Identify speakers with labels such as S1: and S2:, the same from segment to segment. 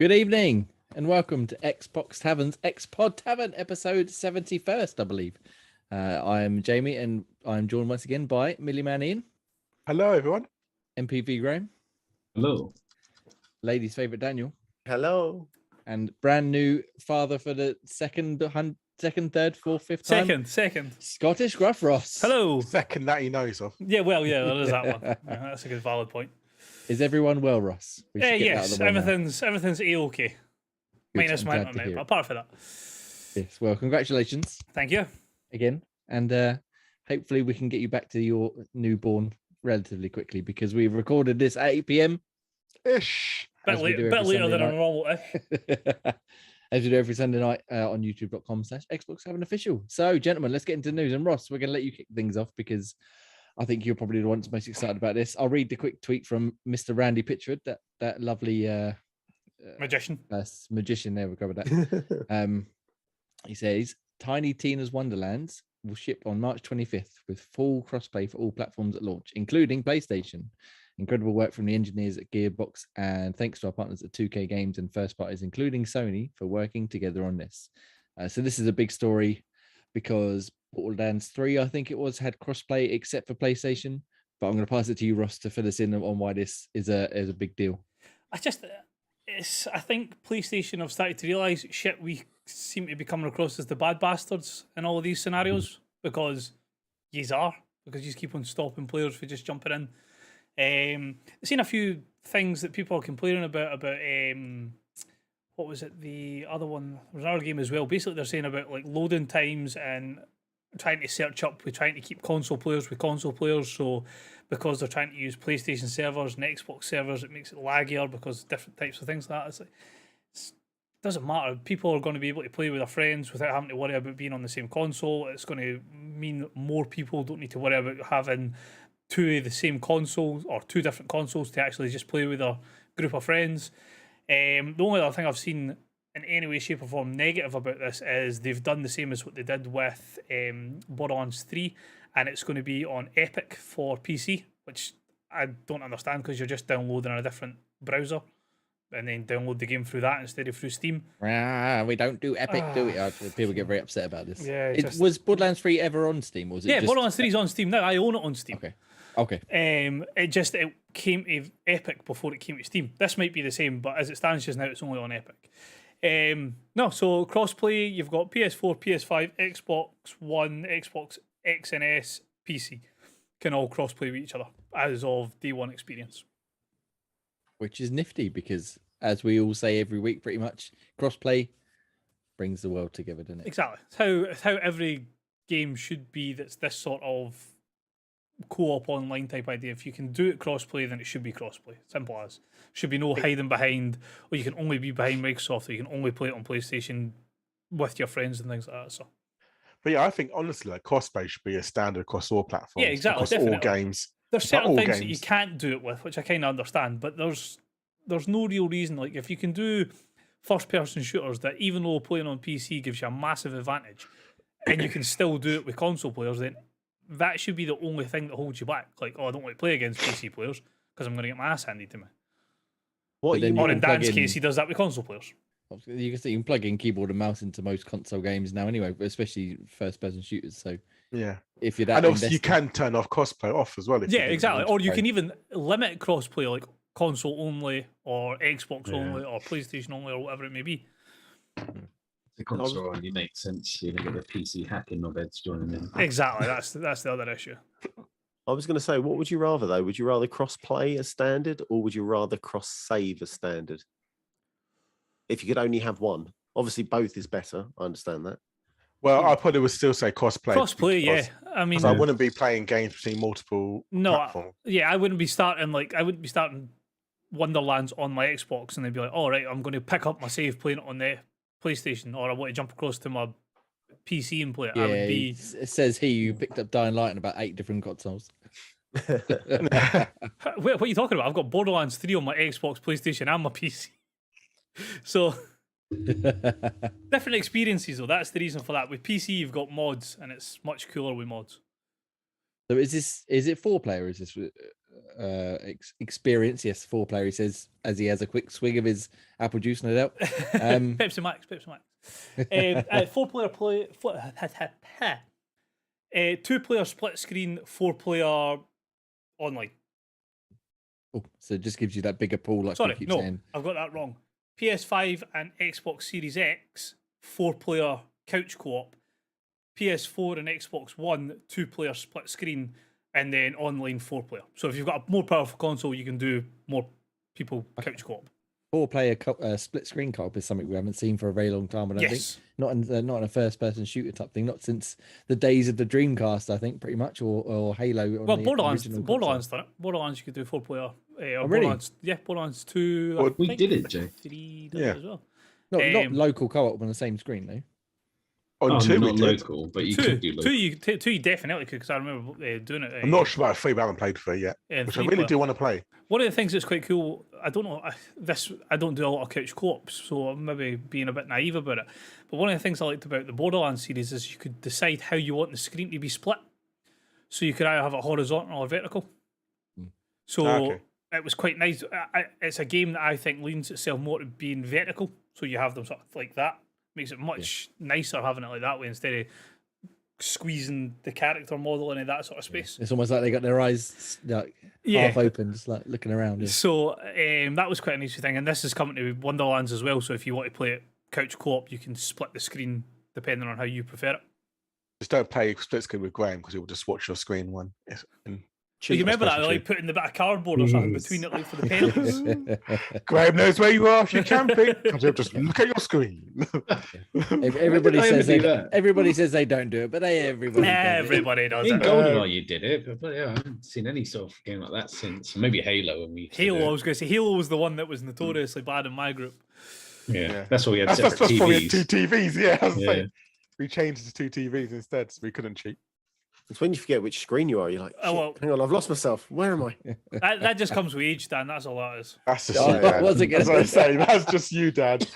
S1: Good evening and welcome to Xbox Tavern's Xpod Tavern episode 71st, I believe. I am Jamie and I'm joined once again by Millie Man Ian.
S2: Hello, everyone.
S1: MPV Graham.
S3: Hello.
S1: Ladies' favourite Daniel.
S4: Hello.
S1: And brand new father for the second, third, fourth, fifth time.
S5: Second.
S1: Scottish Gruff Ross.
S5: Hello.
S2: Second that he knows of.
S5: Yeah, well, yeah, there is that one. Yeah, that's a good valid point.
S1: Is everyone well, Ross? We should get that out of
S5: Yes,
S1: the way now.
S5: everything's a-okay. Minus
S1: I'm
S5: my
S1: glad to
S5: internet,
S1: hear
S5: but
S1: it.
S5: apart from that.
S1: Yes, well, congratulations
S5: Thank you.
S1: again. And hopefully we can get you back to your newborn relatively quickly because we've recorded this at 8 p.m.
S2: Ish.
S1: As we do
S5: Bit
S1: every
S5: later than
S1: Sunday
S5: a normal.
S1: as we do every Sunday night on youtube.com/Xbox Tavern Official. So, gentlemen, let's get into news. And Ross, we're going to let you kick things off because I think you're probably the one that's most excited about this. I'll read the quick tweet from Mr. Randy Pitchford, that lovely
S5: Magician.
S1: magician. There we go with that. He says, Tiny Tina's Wonderlands will ship on March 25th with full crossplay for all platforms at launch, including PlayStation. Incredible work from the engineers at Gearbox, and thanks to our partners at 2K Games and first parties, including Sony, for working together on this. So this is a big story because Borderlands 3, I think it was, had crossplay except for PlayStation. But I'm going to pass it to you, Ross, to fill us in on why this is a big deal.
S5: I think PlayStation have started to realise, shit, we seem to be coming across as the bad bastards in all of these scenarios because you just keep on stopping players for just jumping in. I've seen a few things that people are complaining about what was it? The other one, there was another game as well. Basically, they're saying about like loading times and trying to search up. We're trying to keep console players with console players. So because they're trying to use PlayStation servers and Xbox servers, it makes it laggier because different types of things like that. It's like, it doesn't matter. People are going to be able to play with their friends without having to worry about being on the same console. It's going to mean that more people don't need to worry about having two of the same consoles or two different consoles to actually just play with a group of friends. The only other thing I've seen in any way, shape or form negative about this is they've done the same as what they did with Borderlands 3, and it's going to be on Epic for PC, which I don't understand because you're just downloading on a different browser and then download the game through that instead of through Steam.
S1: We don't do Epic, do we? People get very upset about this.
S5: Yeah,
S1: Was Borderlands 3 ever on Steam? Or was it just...
S5: Borderlands 3 is on Steam now. I own it on Steam.
S1: Okay.
S5: It came to Epic before it came to Steam. This might be the same, but as it stands just now, it's only on Epic. So crossplay, you've got PS4, PS5, Xbox One, Xbox X and S, PC can all crossplay with each other as of day one experience.
S1: Which is nifty because, as we all say every week, pretty much, crossplay brings the world together, doesn't it?
S5: Exactly. It's how every game should be that's this sort of co-op online type idea. If you can do it crossplay, then it should be crossplay. Simple as. Should be no hiding behind, or you can only be behind Microsoft, or you can only play it on PlayStation with your friends and things like that. So,
S2: but yeah, I think honestly, like crossplay should be a standard across all platforms.
S5: Yeah, exactly,
S2: Across
S5: definitely.
S2: all games.
S5: there's certain
S2: all
S5: things that you
S2: games.
S5: can't do it with, which I kind of understand, but there's no real reason. Like, if you can do first-person shooters that, even though playing on PC gives you a massive advantage, and you can still do it with console players, then that should be the only thing that holds you back. Like, I don't want to play against PC players because I'm going to get my ass handed to me. Or in Dan's case, he does that with console players.
S1: You can plug in keyboard and mouse into most console games now anyway, especially first-person shooters. So
S2: yeah,
S1: if you're that,
S2: and also you can turn off crossplay off as well.
S5: Yeah, exactly. Or you can even limit crossplay, like console only, or Xbox only, or PlayStation only, or whatever it may be.
S3: The console only makes sense. You get the PC hacking knobheads joining in.
S5: Exactly. That's the other issue.
S4: I was going to say, what would you rather though? Would you rather cross-play as standard, or would you rather cross-save as standard? If you could only have one, obviously both is better. I understand that.
S2: Well, I probably would still say crossplay.
S5: Crossplay, yeah. I mean,
S2: I wouldn't be playing games between multiple platforms.
S5: I wouldn't be starting Wonderlands on my Xbox and then be like, all right, I'm going to pick up my save, playing it on the PlayStation, or I want to jump across to my PC and play it.
S1: Yeah,
S5: I would be.
S1: It says here you picked up Dying Light on about 8 different consoles.
S5: What are you talking about? I've got Borderlands 3 on my Xbox, PlayStation, and my PC. So different experiences, though. That's the reason for that. With PC, you've got mods, and it's much cooler with mods.
S1: So is it 4-player? Or is this experience. Yes, 4-player. He says as he has a quick swig of his apple juice, no doubt.
S5: Pepsi Max. 4-player play. 2-player split screen. 4-player online.
S1: Oh, so it just gives you that bigger pool, like
S5: Sorry,
S1: we keep
S5: no,
S1: saying.
S5: I've got that wrong. PS5 and Xbox Series X, 4-player couch co-op. PS4 and Xbox One, 2-player split screen, and then online 4-player. So if you've got a more powerful console, you can do more people couch co-op.
S1: 4-player split screen co-op is something we haven't seen for a very long time. I don't think not in a first-person shooter type thing. Not since the days of the Dreamcast, I think, pretty much, or Halo. On
S5: Well,
S1: the
S5: Borderlands
S1: original
S5: done it. Borderlands you could do 4-player.
S1: really?
S5: Borderlands, yeah, Borderlands 2.
S2: Well,
S5: I
S3: we
S5: think
S3: did it, Jay.
S5: 3 did
S2: Yeah.
S5: it as well.
S1: Not local co-op on the same screen, though.
S2: On
S3: Oh,
S2: 2 we
S3: not
S2: did.
S3: local, but you
S5: Two,
S3: could do local.
S5: two, you definitely could, because I remember doing it.
S2: I'm not sure about 3, but I haven't played 3 yet,
S5: Yeah,
S2: which I really do want to play.
S5: One of the things that's quite cool, I don't know, I don't do a lot of couch co-ops, so I'm maybe being a bit naive about it. But one of the things I liked about the Borderlands series is you could decide how you want the screen to be split. So you could either have it horizontal or vertical. So it was quite nice. It's a game that I think leans itself more to being vertical. So you have them sort of like that. Makes it much nicer having it like that way instead of squeezing the character model into that sort of space.
S1: It's almost like they got their eyes like half open, just like looking around. Yeah.
S5: So that was quite a nice thing. And this is coming to Wonderlands as well. So if you want to play it couch co-op, you can split the screen depending on how you prefer it.
S2: Just don't play split screen with Graham because he will just watch your screen one.
S5: So you remember that, like putting the bit of cardboard or something
S3: Yes.
S5: between it, like for the penalties.
S2: Graham knows where you are if you're camping. Just look at your screen.
S1: Everybody
S3: Why did I
S1: says they
S3: ever do that?
S1: everybody says they don't do it, but everybody does it.
S5: Everybody does
S3: In
S5: it.
S3: GoldenEye, you did it, but yeah, I haven't seen any sort of game like that since. Maybe Halo. And we
S5: Halo, I was going to say, Halo was the one that was notoriously bad in my group.
S3: Yeah, that's why we had
S2: That's
S3: separate
S2: probably
S3: TVs.
S2: 2 TVs. Yeah, I was
S3: Yeah.
S2: saying. We changed it to 2 TVs instead, so we couldn't cheat.
S4: It's when you forget which screen you are. You're like,
S5: Oh, well.
S4: hang on, I've lost myself. Where am I?
S5: That just comes with age, Dan. That's all that is.
S2: That's just
S1: Oh,
S2: you, Dad.
S1: was it gonna
S2: That's what I'm
S1: say?
S2: saying. That's just you, Dad.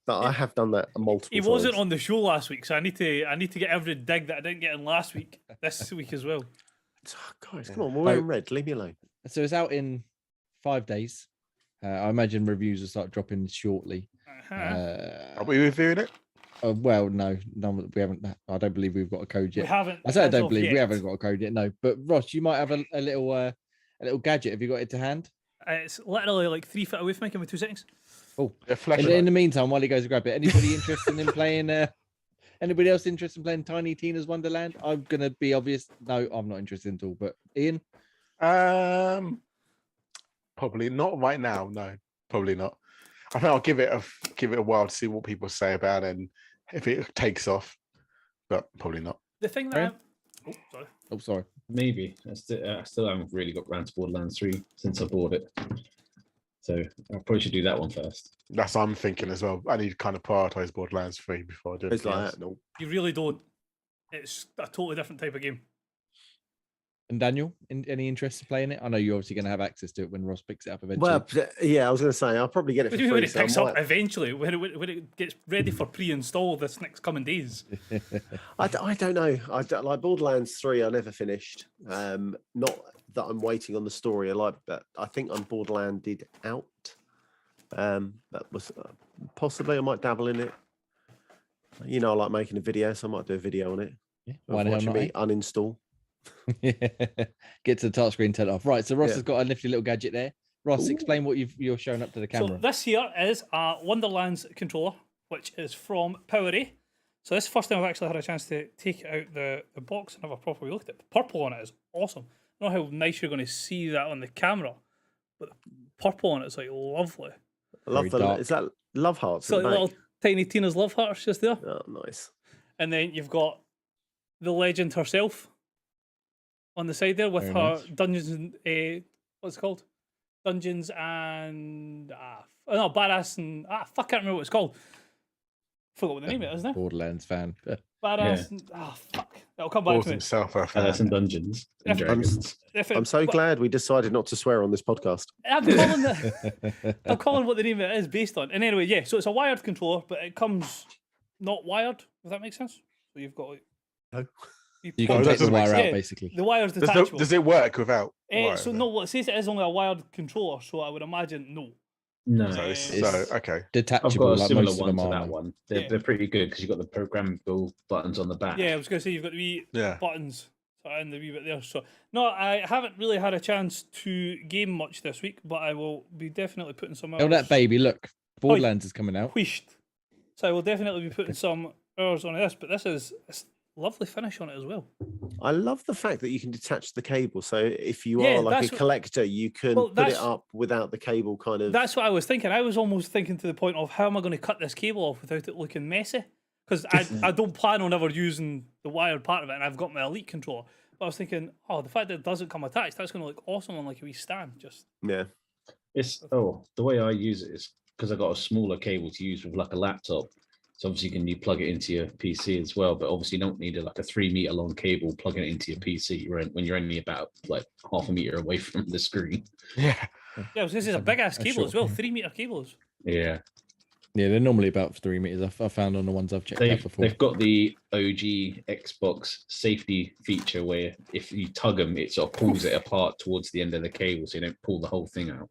S4: But I have done that multiple
S5: He
S4: times.
S5: wasn't on the show last week, so I need to get every dig that I didn't get in last week, this week as well.
S4: Guys, come on, we're wearing red. Leave me alone.
S1: So it's out in 5 days. I imagine reviews will start dropping shortly.
S2: Are we reviewing it?
S1: Well, no, we haven't. I don't believe we've got a code
S5: We
S1: yet.
S5: haven't.
S1: I said I
S5: as
S1: don't
S5: of
S1: believe we
S5: yet.
S1: haven't got a code yet. No, but Ross, you might have a little gadget. Have you got it to hand?
S5: It's literally like 3 feet away from me. Give me 2 seconds.
S1: Oh,
S2: Yeah, flash
S1: in
S2: it.
S1: the meantime, while he goes to grab it, anybody interested in playing? Anybody else interested in playing Tiny Tina's Wonderland? I'm gonna be obvious. No, I'm not interested at all. But Ian,
S2: Probably not right now. No, probably not. I think I'll give it a while to see what people say about it and if it takes off. But probably not.
S5: The thing that
S1: Right.
S5: sorry.
S1: oh sorry.
S3: Maybe. I still haven't really got round to Borderlands 3 since I bought it. So I probably should do that one first.
S2: That's what I'm thinking as well. I need to kind of prioritize Borderlands 3 before I do
S4: It's
S2: anything
S4: like
S2: else.
S4: that. No.
S5: You really don't. It's a totally different type of game.
S1: And Daniel, any interest in playing it? I know you're obviously going to have access to it when Ross picks it up eventually.
S4: Well, yeah, I was going to say I'll probably get it
S5: What
S4: for
S5: do you mean when
S4: free.
S5: it
S4: So I
S5: picks up
S4: might-
S5: eventually? When it gets ready for pre-install this next coming days?
S4: I don't know. Like Borderlands 3, I never finished. Not that I'm waiting on the story. But I think I'm Borderlanded out. That was possibly I might dabble in it. You know, I like making a video, so I might do a video on it.
S1: Yeah,
S4: Of
S1: why the hell
S4: watching
S1: not?
S4: me uninstall.
S1: Get to the touchscreen, turn it off. Right, so Ross
S4: Yeah.
S1: has got a nifty little gadget there. Ross, explain what you're showing up to the
S5: So
S1: camera.
S5: this here is a Wonderlands controller, which is from PowerA. So this is the first time I've actually had a chance to take out the box and have a proper look at it. The purple on it is awesome. I don't know how nice you're going to see that on the camera, but the purple on it is like lovely.
S4: I love
S1: Very dark.
S4: is that Love Hearts?
S5: So
S4: at
S5: like
S4: the back?
S5: little tiny Tina's love hearts just there.
S4: Oh, nice.
S5: And then you've got the legend herself on the side there with
S1: Very
S5: her
S1: nice.
S5: dungeons and what's it called? Dungeons and no, badass and fuck, I can't remember what it's called. Forgot what the name of it is, isn't it?
S1: Borderlands fan.
S5: Badass. And, fuck, it'll come back
S2: Balls
S5: to me.
S2: himself. I
S3: That's in
S2: found.
S3: Dungeons and
S5: I'm
S3: Dragons.
S4: I'm so glad we decided not to swear on this podcast.
S5: I'm calling I'm calling what the name of it is based on. And anyway, yeah. So it's a wired controller, but it comes not wired. If that makes sense. So you've got like,
S4: No.
S1: You
S2: Oh,
S1: can
S2: that
S1: take the
S2: doesn't make
S1: wire out,
S5: sense.
S1: basically.
S5: The wire's
S2: Does,
S5: detachable.
S2: does it work without?
S5: So no, well, it says it is only a wired controller, so I would imagine no.
S3: No,
S2: So,
S1: It's-
S2: okay.
S3: I've
S1: Detachable,
S3: got a
S1: like
S3: similar
S1: most of
S3: one
S1: them
S3: to
S1: are.
S3: that
S1: now.
S3: one.
S5: Yeah.
S3: They're pretty good because you've got the programmable buttons on the back.
S5: Yeah, I was going to say you've got the wee
S2: Yeah.
S5: buttons and the wee bit there. So no, I haven't really had a chance to game much this week, but I will be definitely putting some hours.
S1: Oh, that baby! Look, Borderlands is coming out.
S5: Wheeshed. So I will definitely be putting some hours on this. But this is a lovely finish on it as well.
S4: I love the fact that you can detach the cable. So if you
S5: Yeah,
S4: are like a
S5: that's what-
S4: collector, you can
S5: Well,
S4: put it
S5: that's-
S4: up without the cable kind of.
S5: That's what I was thinking. I was almost thinking to the point of how am I going to cut this cable off without it looking messy? Because I don't plan on ever using the wired part of it, and I've got my Elite controller. But I was thinking, the fact that it doesn't come attached, that's going to look awesome on like a wee stand. Just
S4: Yeah.
S3: It's the way I use it is because I got a smaller cable to use with like a laptop. So obviously you plug it into your PC as well, but obviously you don't need like a 3 meter long cable plugging it into your PC when you're only about like half a meter away from the screen.
S2: Yeah.
S5: yeah, this is a big ass
S1: a
S5: cable
S1: short
S5: as well,
S1: cable.
S5: 3 meter cables.
S3: Yeah,
S1: Yeah, they're normally about 3 meters. I found on the ones I've checked out before.
S3: they've got the OG Xbox safety feature where if you tug them, it sort of pulls it apart towards the end of the cable, so you don't pull the whole thing out.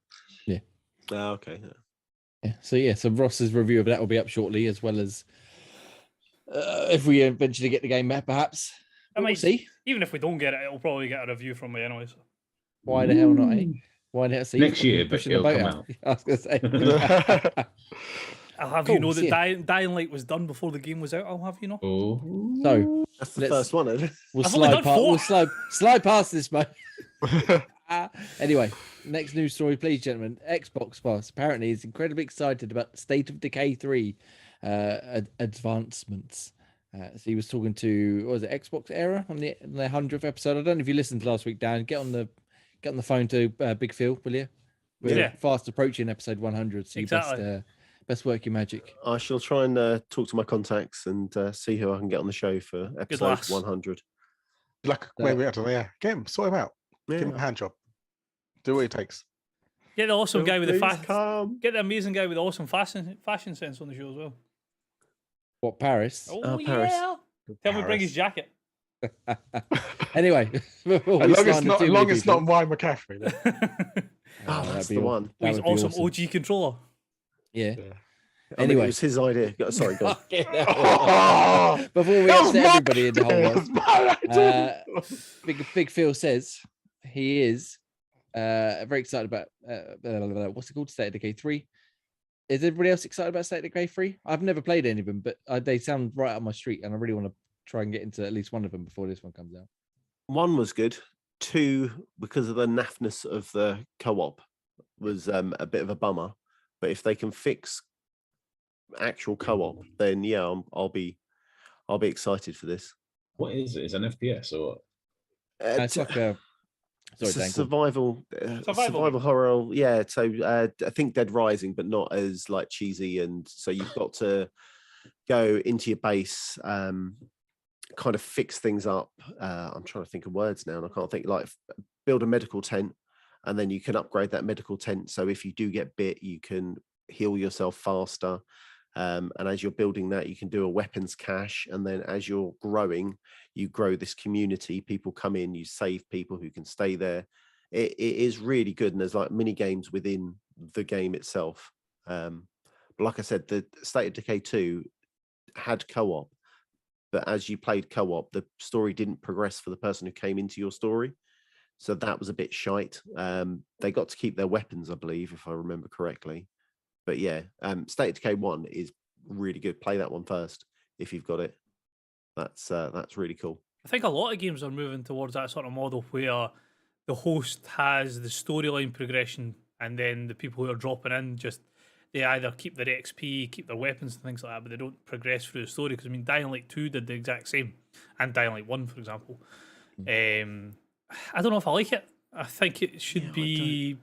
S4: Okay. Yeah.
S1: So Ross's review of that will be up shortly, as well as if we eventually get the game back, perhaps.
S5: I
S1: We'll
S5: might
S1: see.
S5: Even if we don't get it, it'll probably get a review from me anyway. So.
S1: Why the hell not? Eh? Why the hell? See,
S3: Next year, but
S1: pushing the
S3: it'll
S1: boat
S3: come
S1: out. I was gonna say.
S5: I'll have
S1: Cool,
S5: you know that
S1: yeah.
S5: Dying Light was done before the game was out. I'll have you know.
S3: Oh,
S1: So
S4: That's the
S1: Let's-
S4: first one, isn't it?
S1: we'll
S5: I've only
S1: slide
S5: done
S1: past.
S5: 4.
S1: We'll slide past this, mate. Anyway, next news story, please, gentlemen. Xbox boss apparently is incredibly excited about State of Decay 3 advancements. So he was talking to, what was it, Xbox Era on the 100th episode. I don't know if you listened to last week, Dan. Get on the phone to Big Phil, will you? We're
S5: Yeah.
S1: fast approaching episode 100, so
S5: Exactly.
S1: you best work your magic.
S4: I shall try and talk to my contacts and see who I can get on the show for episode
S5: lass.
S4: 100.
S2: Like maybe I don't know. Yeah. Get him. Sort him out. Give him a hand job. Do what it takes.
S5: Get the awesome guy with the
S4: Please come.
S5: Get the amazing guy with the awesome fashion sense on the show as well.
S1: What, Paris?
S5: Oh,
S4: Paris.
S5: yeah. Tell me to bring his
S2: Paris.
S5: jacket.
S1: Anyway, before
S2: As
S1: we
S2: long as
S1: start
S2: not,
S1: too
S2: as
S1: many
S2: long as
S1: people-
S2: not Ryan McCaffrey. then.
S4: Oh,
S1: that'd
S4: that's
S1: be
S4: the
S1: aw-
S4: one.
S1: that
S5: With his
S1: would be
S5: awesome OG controller.
S1: Yeah.
S4: I mean,
S1: Anyway.
S4: it was his idea. Sorry, go on.
S2: Oh,
S1: Before we
S2: that was
S1: upset
S2: my
S1: everybody in the whole
S2: idea,
S1: world,
S2: it was my idea.
S1: Big Phil says he is very excited about what's it called, State of Decay 3. Is everybody else excited about State of Decay 3? I've never played any of them, but they sound right up my street, and I really want to try and get into at least one of them before this one comes out.
S4: 1 was good. 2, because of the naffness of the co-op, was a bit of a bummer. But if they can fix actual co-op, then yeah, I'll be excited for this.
S3: what is it? Is it an FPS or what?
S1: It's like a
S4: It's
S1: sorry,
S4: a
S1: Dan.
S5: Survival.
S4: survival horror. Yeah, so I think Dead Rising, but not as like cheesy. And so you've got to go into your base, kind of fix things up. I'm trying to think of words now, and I can't think. Like build a medical tent, and then you can upgrade that medical tent. So if you do get bit, you can heal yourself faster. And as you're building that, you can do a weapons cache. And then as you're growing, you grow this community. People come in, you save people who can stay there. It is really good. And there's like mini games within the game itself. But like I said, the State of Decay 2 had co-op. But as you played co-op, the story didn't progress for the person who came into your story. So that was a bit shite. They got to keep their weapons, I believe, if I remember correctly. But yeah, State of Decay 1 is really good. Play that one first if you've got it. That's really cool.
S5: I think a lot of games are moving towards that sort of model where the host has the storyline progression, and then the people who are dropping in they either keep their XP, keep their weapons and things like that, but they don't progress through the story. Because I mean, Dying Light 2 did the exact same, and Dying Light 1, for example. I don't know if I like it. I think it should be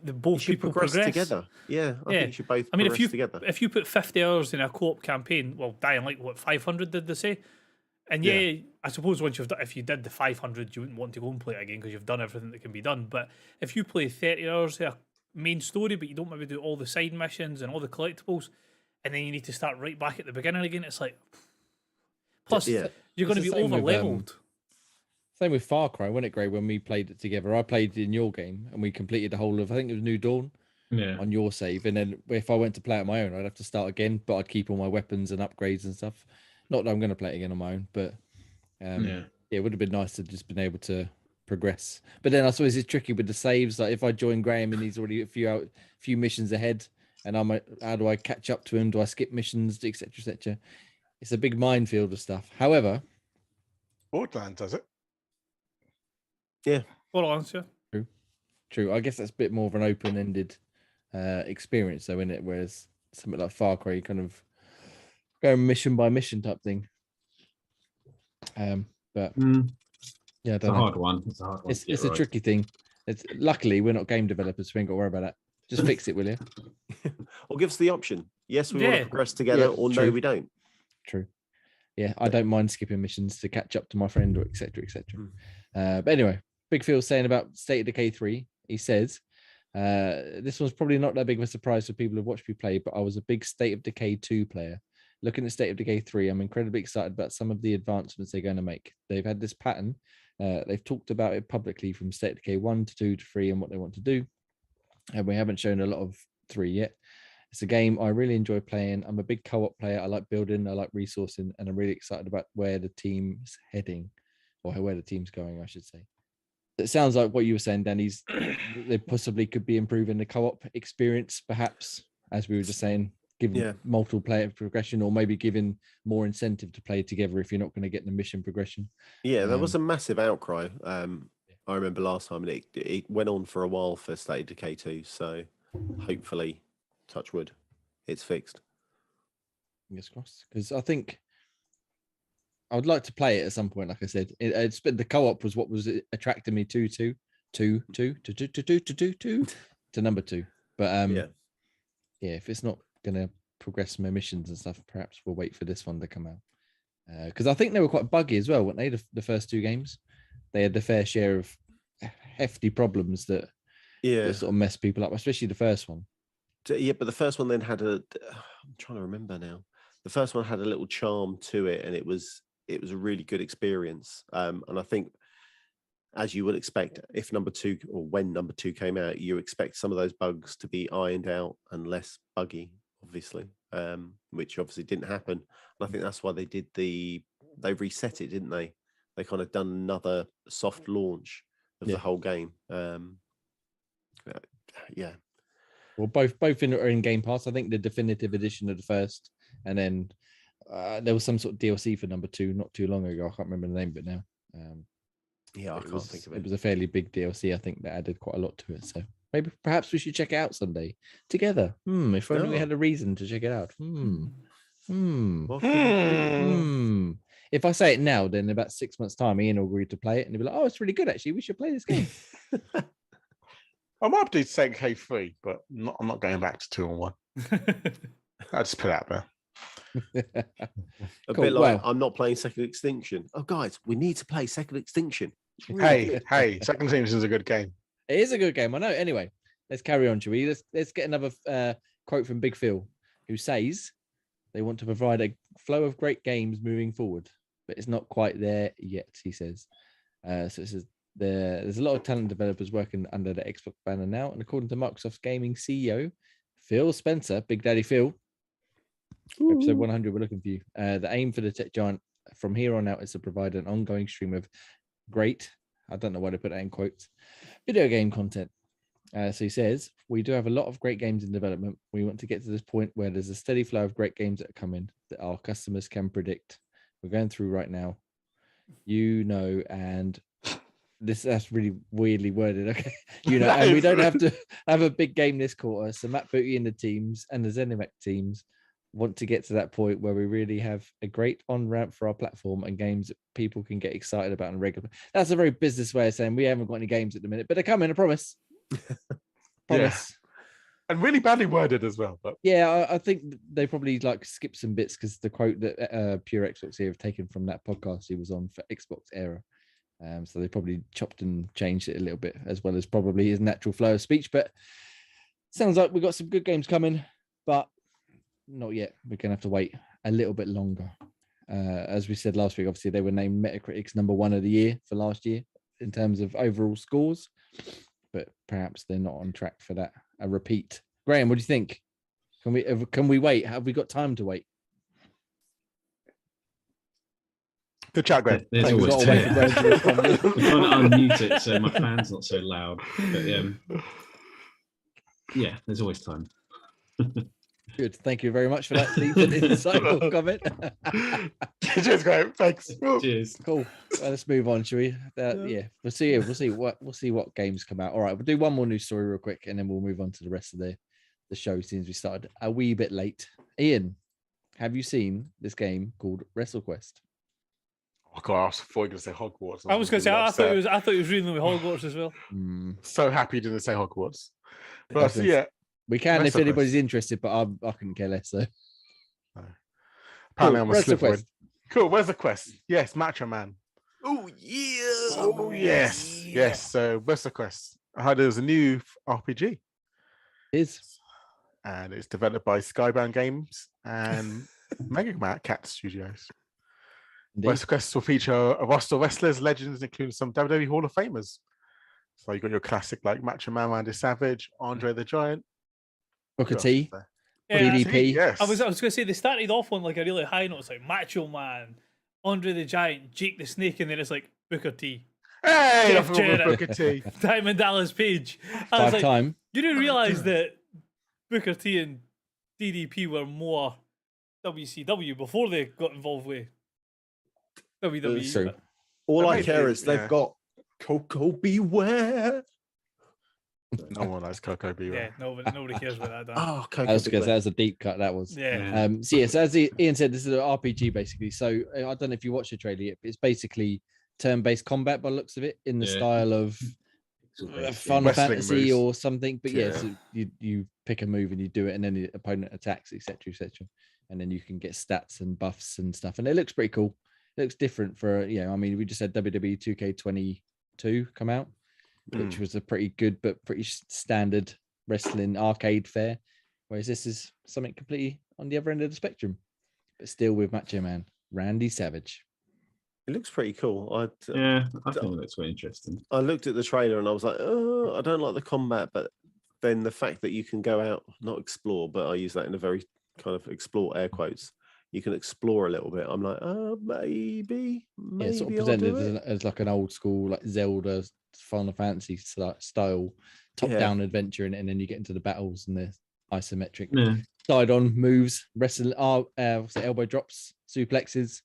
S5: the both people progress
S4: together. Yeah, I think you should both.
S5: I mean,
S4: progress together.
S5: if you put 50 hours in a co-op campaign, well, Dying Light, what, 500 did they say? And yeah, I suppose once if you did the 500, you wouldn't want to go and play it again because you've done everything that can be done. But if you play 30 hours of a main story, but you don't maybe do all the side missions and all the collectibles, and then you need to start right back at the beginning again, it's like. Plus,
S4: Yeah.
S5: you're going to
S1: It's
S5: be
S1: the same
S5: over
S1: with,
S5: leveled.
S1: Same with Far Cry, wasn't it, Gray? When we played it together, I played in your game and we completed the whole of, I think it was New Dawn on your save. And then if I went to play it on my own, I'd have to start again, but I'd keep all my weapons and upgrades and stuff. Not that I'm going to play it again on my own, but it would have been nice to just been able to progress. But then I suppose it's tricky with the saves. Like if I join Graham and he's already a few missions ahead, and how do I catch up to him? Do I skip missions, etc., etc.? It's a big minefield of stuff. However,
S2: Borderlands does it.
S4: Yeah.
S5: Borderlands, yeah.
S1: True. I guess that's a bit more of an open-ended experience, though, isn't it? Whereas something like Far Cry, you kind of go mission by mission type thing. But yeah, I don't know.
S3: Hard one. It's a hard one.
S1: It's a tricky thing. Luckily we're not game developers, so we ain't got to worry about that. Just fix it, will you?
S4: Or give us the option. Yes, we want to progress together, or
S1: true.
S4: no, we don't.
S1: True. Yeah, I don't mind skipping missions to catch up to my friend, or etc. But anyway, Big Phil saying about State of Decay 3. He says, this one's probably not that big of a surprise for people who've watched me play, but I was a big State of Decay 2 player. Looking at State of Decay 3, I'm incredibly excited about some of the advancements they're going to make. They've had this pattern. They've talked about it publicly from State of Decay 1 to 2 to 3 and what they want to do. And we haven't shown a lot of 3 yet. It's a game I really enjoy playing. I'm a big co-op player. I like building, I like resourcing, and I'm really excited about where the team's heading, or where the team's going, I should say. It sounds like what you were saying, Danny's they possibly could be improving the co-op experience, perhaps, as we were just saying, giving multiple player progression, or maybe giving more incentive to play together if you're not going to get the mission progression.
S4: Yeah, there was a massive outcry. I remember last time, and it went on for a while for State of Decay 2, so hopefully, touch wood, it's fixed.
S1: Fingers crossed, because I think I would like to play it at some point. Like I said, it's been the co-op was what was attracting me to number 2. But yeah, if it's not gonna progress my missions and stuff, perhaps we'll wait for this one to come out. Because I think they were quite buggy as well, weren't they? The first 2 games, they had the fair share of hefty problems that sort of messed people up, especially the first one.
S4: Yeah, but the first one then had I'm trying to remember now. The first one had a little charm to it, and it was a really good experience. And I think, as you would expect, if number 2 or when number 2 came out, you expect some of those bugs to be ironed out and less buggy, obviously, which obviously didn't happen. And I think that's why they reset it, didn't they? They kind of done another soft launch of the whole game. Yeah.
S1: Well, both are in Game Pass. I think the definitive edition of the first, and then there was some sort of DLC for number 2 not too long ago. I can't remember the name of it now.
S4: I can't think of it.
S1: It was a fairly big DLC. I think that added quite a lot to it. So perhaps we should check it out someday together. If only we had a reason to check it out. If I say it now, then in about 6 months' time, Ian will agree to play it, and he'll be like, "Oh, it's really good, actually. We should play this game."
S2: I might do Decay 3, but I'm not going back to 2 and 1. I'll just put it out there.
S4: A bit like I'm not playing Second Extinction. Oh, guys, we need to play Second Extinction.
S2: Really hey, Second Extinction is a good game.
S1: It is a good game, I know. Anyway, let's carry on, shall we? Let's get another quote from Big Phil, who says they want to provide a flow of great games moving forward, but it's not quite there yet, he says. So it says there's a lot of talent developers working under the Xbox banner now, and according to Microsoft's gaming CEO, Phil Spencer, Big Daddy Phil, episode 100, we're looking for you. The aim for the tech giant from here on out is to provide an ongoing stream of great, I don't know why they put that in quotes, video game content. So he says, we do have a lot of great games in development. We want to get to this point where there's a steady flow of great games that come in that our customers can predict. We're going through right now, and that's really weirdly worded. Okay, and we don't have to have a big game this quarter. So Matt Booty and the teams and the Zenimac teams want to get to that point where we really have a great on-ramp for our platform and games that people can get excited about on regular. That's a very business way of saying we haven't got any games at the minute, but they're coming, I promise. Promise.
S2: And really badly worded as well. But
S1: yeah, I think they probably skip some bits because the quote that Pure Xbox here have taken from that podcast he was on for Xbox Era. So they probably chopped and changed it a little bit, as well as probably his natural flow of speech. But sounds like we've got some good games coming, but not yet. We're going to have to wait a little bit longer. As we said last week, obviously they were named Metacritic's #1 of the year for last year in terms of overall scores, but perhaps they're not on track for that. A repeat. Graham, what do you think? Can we wait? Have we got time to wait?
S2: Good chat, Graham.
S3: There's
S1: Thanks,
S3: always
S1: got to
S3: time.
S1: wait for Graham to respond.
S3: I'm trying to unmute it so my fan's not so loud. But yeah, there's always time.
S1: Good. Thank you very much for that deep and insightful comment.
S2: Cheers, Graham. Thanks.
S3: Cheers.
S1: Cool. Well, let's move on, shall we? Yeah, we'll see what games come out. All right, we'll do one more news story real quick, and then we'll move on to the rest of the show since we started a wee bit late. Ian, have you seen this game called Wrestle Quest?
S2: Oh God, I was thought you were going to say Hogwarts.
S5: I was going to say, I thought it was reading with Hogwarts as well.
S2: So happy you didn't say Hogwarts. But
S1: That's
S2: yeah,
S1: we can
S2: Wrestle
S1: if anybody's
S2: Quest.
S1: interested, but I couldn't care less. So
S2: apparently I'm a
S1: Wrestle
S2: slippery.
S1: Quest.
S2: Cool. Where's the quest? Yes, Macho Man.
S4: Oh yeah.
S2: Oh yes. So Wrestle Quest. I heard there was a new RPG,
S1: Is
S2: and it's developed by Skybound Games and Mega Cat Studios.
S1: indeed.
S2: Wrestle Quest will feature a roster of wrestlers, legends, including some WWE Hall of Famers. So you got your classic like Macho Man, Randy Savage, Andre the Giant,
S1: Booker
S2: who else
S1: T,
S2: is there?
S5: Yeah,
S1: DDP.
S2: Yes.
S5: I was going to say they started off on like a really high note. It's like Macho Man, Andre the Giant, Jake the Snake, and then it's like Booker T,
S2: Hey,
S5: Jeff
S2: everyone with
S5: Jarrett.
S2: Booker T.
S5: Diamond Dallas Page. I was like,
S1: Five-time.
S5: you didn't realize that Booker T and DDP were more WCW before they got involved with WWE.
S1: It's true.
S5: but-
S4: All I
S2: Maybe,
S4: care is they've
S2: yeah.
S4: got Coco Beware.
S2: No one likes Coco Beware.
S5: Yeah, nobody cares about that. Dan.
S4: Oh, Coco
S1: I was because that
S4: Beware.
S1: was a deep cut. That was.
S5: Yeah.
S1: So yes, as Ian said, this is an RPG basically. So I don't know if you watched the trailer yet, but it's basically turn-based combat by the looks of it, in the
S3: Yeah.
S1: style of Final
S2: Wrestling
S1: Fantasy
S2: moves.
S1: or something. But yeah,
S2: Yeah.
S1: so you pick a move and you do it, and then the opponent attacks, etc., and then you can get stats and buffs and stuff. And it looks pretty cool. It looks different for I mean, we just had WWE 2K22 come out, which was a pretty good but pretty standard wrestling arcade fare. Whereas this is something completely on the other end of the spectrum, but still with Macho Man Randy Savage.
S4: It looks pretty cool. I
S3: think it looks very interesting.
S4: I looked at the trailer and I was like, oh, I don't like the combat, but then the fact that you can go out, not explore, but I use that in a very kind of explore air quotes. You can explore a little bit. I'm like, maybe
S1: Yeah, sort of
S4: I'll do
S1: presented
S4: it.
S1: as like an old school, like Zelda Final Fantasy style top-down adventure, and then you get into the battles and the isometric
S3: Yeah.
S1: side-on moves, wrestling, elbow drops, suplexes,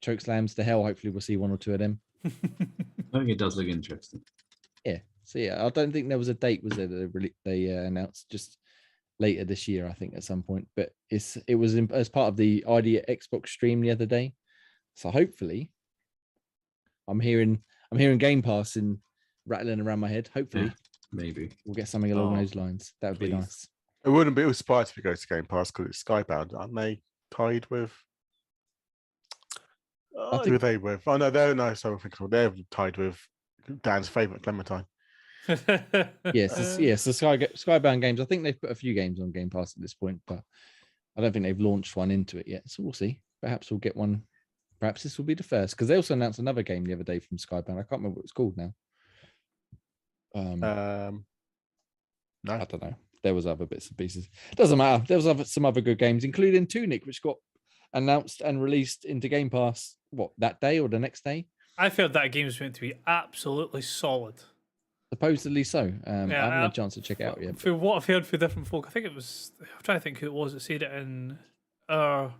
S1: choke slams to hell. Hopefully, we'll see one or two of them.
S3: I think it does look interesting.
S1: Yeah. So yeah, I don't think there was a date, was there? That they announced just later this year, I think, at some point. But it was as part of the idea Xbox stream the other day. So hopefully, I'm hearing Game Pass and rattling around my head. Hopefully,
S3: Maybe.
S1: we'll get something along
S4: Oh,
S1: those lines. That would be
S4: please.
S1: nice.
S2: It wouldn't be surprised if it goes to Game Pass because it's Skybound, aren't they? Tied with
S1: I
S2: who
S1: think
S2: are they with? Oh no, they're tied with Dan's favourite Clementine.
S1: Yes, yes. The Skybound games. I think they've put a few games on Game Pass at this point, but I don't think they've launched one into it yet. So we'll see. Perhaps we'll get one. Perhaps this will be the first, because they also announced another game the other day from Skybound. I can't remember what it's called now.
S2: No.
S1: I don't know. There was other bits and pieces. Doesn't matter. There was some other good games, including Tunic, which got announced and released into Game Pass. What, that day or the next day?
S5: I've heard that game's meant to be absolutely solid.
S1: Supposedly so. I haven't had
S5: Yeah,
S1: a chance to check it out yet.
S5: For what I've heard from different folk, I think it was. I'm trying to think who it was that said it in our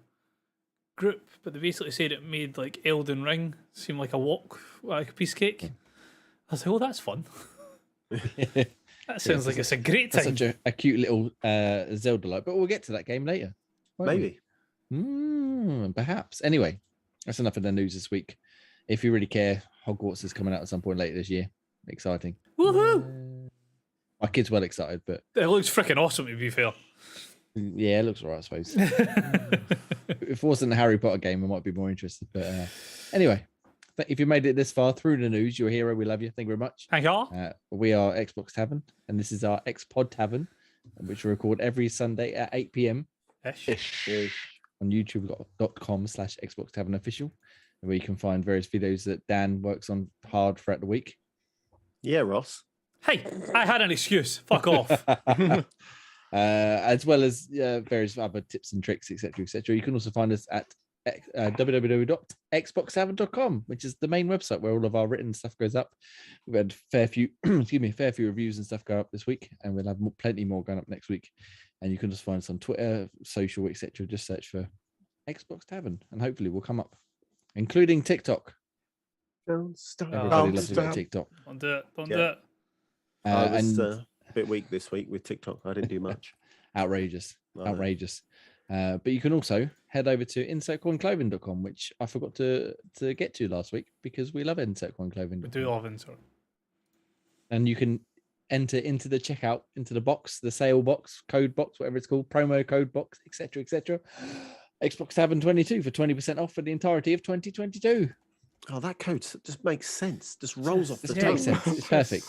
S5: group, but they basically said it made like Elden Ring seem like a walk, like a piece of cake. I was like, oh, that's fun. That sounds like it's a great
S1: That's
S5: time.
S1: such a cute little Zelda like, but we'll get to that game later. won't we?
S4: Maybe.
S1: Perhaps. Anyway, that's enough of the news this week. If you really care, Hogwarts is coming out at some point later this year. Exciting.
S5: Woohoo!
S1: My kid's well excited, but
S5: It looks freaking awesome, to be fair.
S1: yeah, it looks alright, I suppose. If it wasn't a Harry Potter game, I might be more interested. But anyway, if you made it this far through the news, you're a hero. We love you. Thank you very much.
S5: Thank you.
S1: We are Xbox Tavern, and this is our Xpod Tavern, which we record every Sunday at 8 p.m.
S5: Ish.
S1: On YouTube, we've got .com/Xbox Tavern Official, where you can find various videos that Dan works on hard throughout the week.
S4: Yeah, Ross.
S5: Hey, I had an excuse. Fuck off.
S1: As well as various other tips and tricks, etc., etc. You can also find us at www.xboxtavern.com, which is the main website where all of our written stuff goes up. We've had fair few reviews and stuff go up this week, and we'll have plenty more going up next week. And you can just find us on Twitter, social, etc. Just search for Xbox Tavern, and hopefully we'll come up, including TikTok.
S4: Don't stop.
S1: Everybody loves a bit of TikTok.
S5: Don't do it. Don't
S4: Yeah.
S5: do it.
S4: I was
S1: And
S4: a bit weak this week with TikTok. I didn't do much.
S1: outrageous.
S4: I know.
S1: Outrageous. But you can also head over to insertcoinclothing.com, which I forgot to get to last week because we love insertcoinclothing.
S5: We do love insert.
S1: And you can enter into the checkout, into the box, the sale box, code box, whatever it's called, promo code box, etc., etc. Xbox Tavern 22 for 20% off for the entirety of 2022.
S4: Oh, that code just makes sense. Just rolls off the
S1: It
S4: tongue.
S1: makes sense. It's perfect.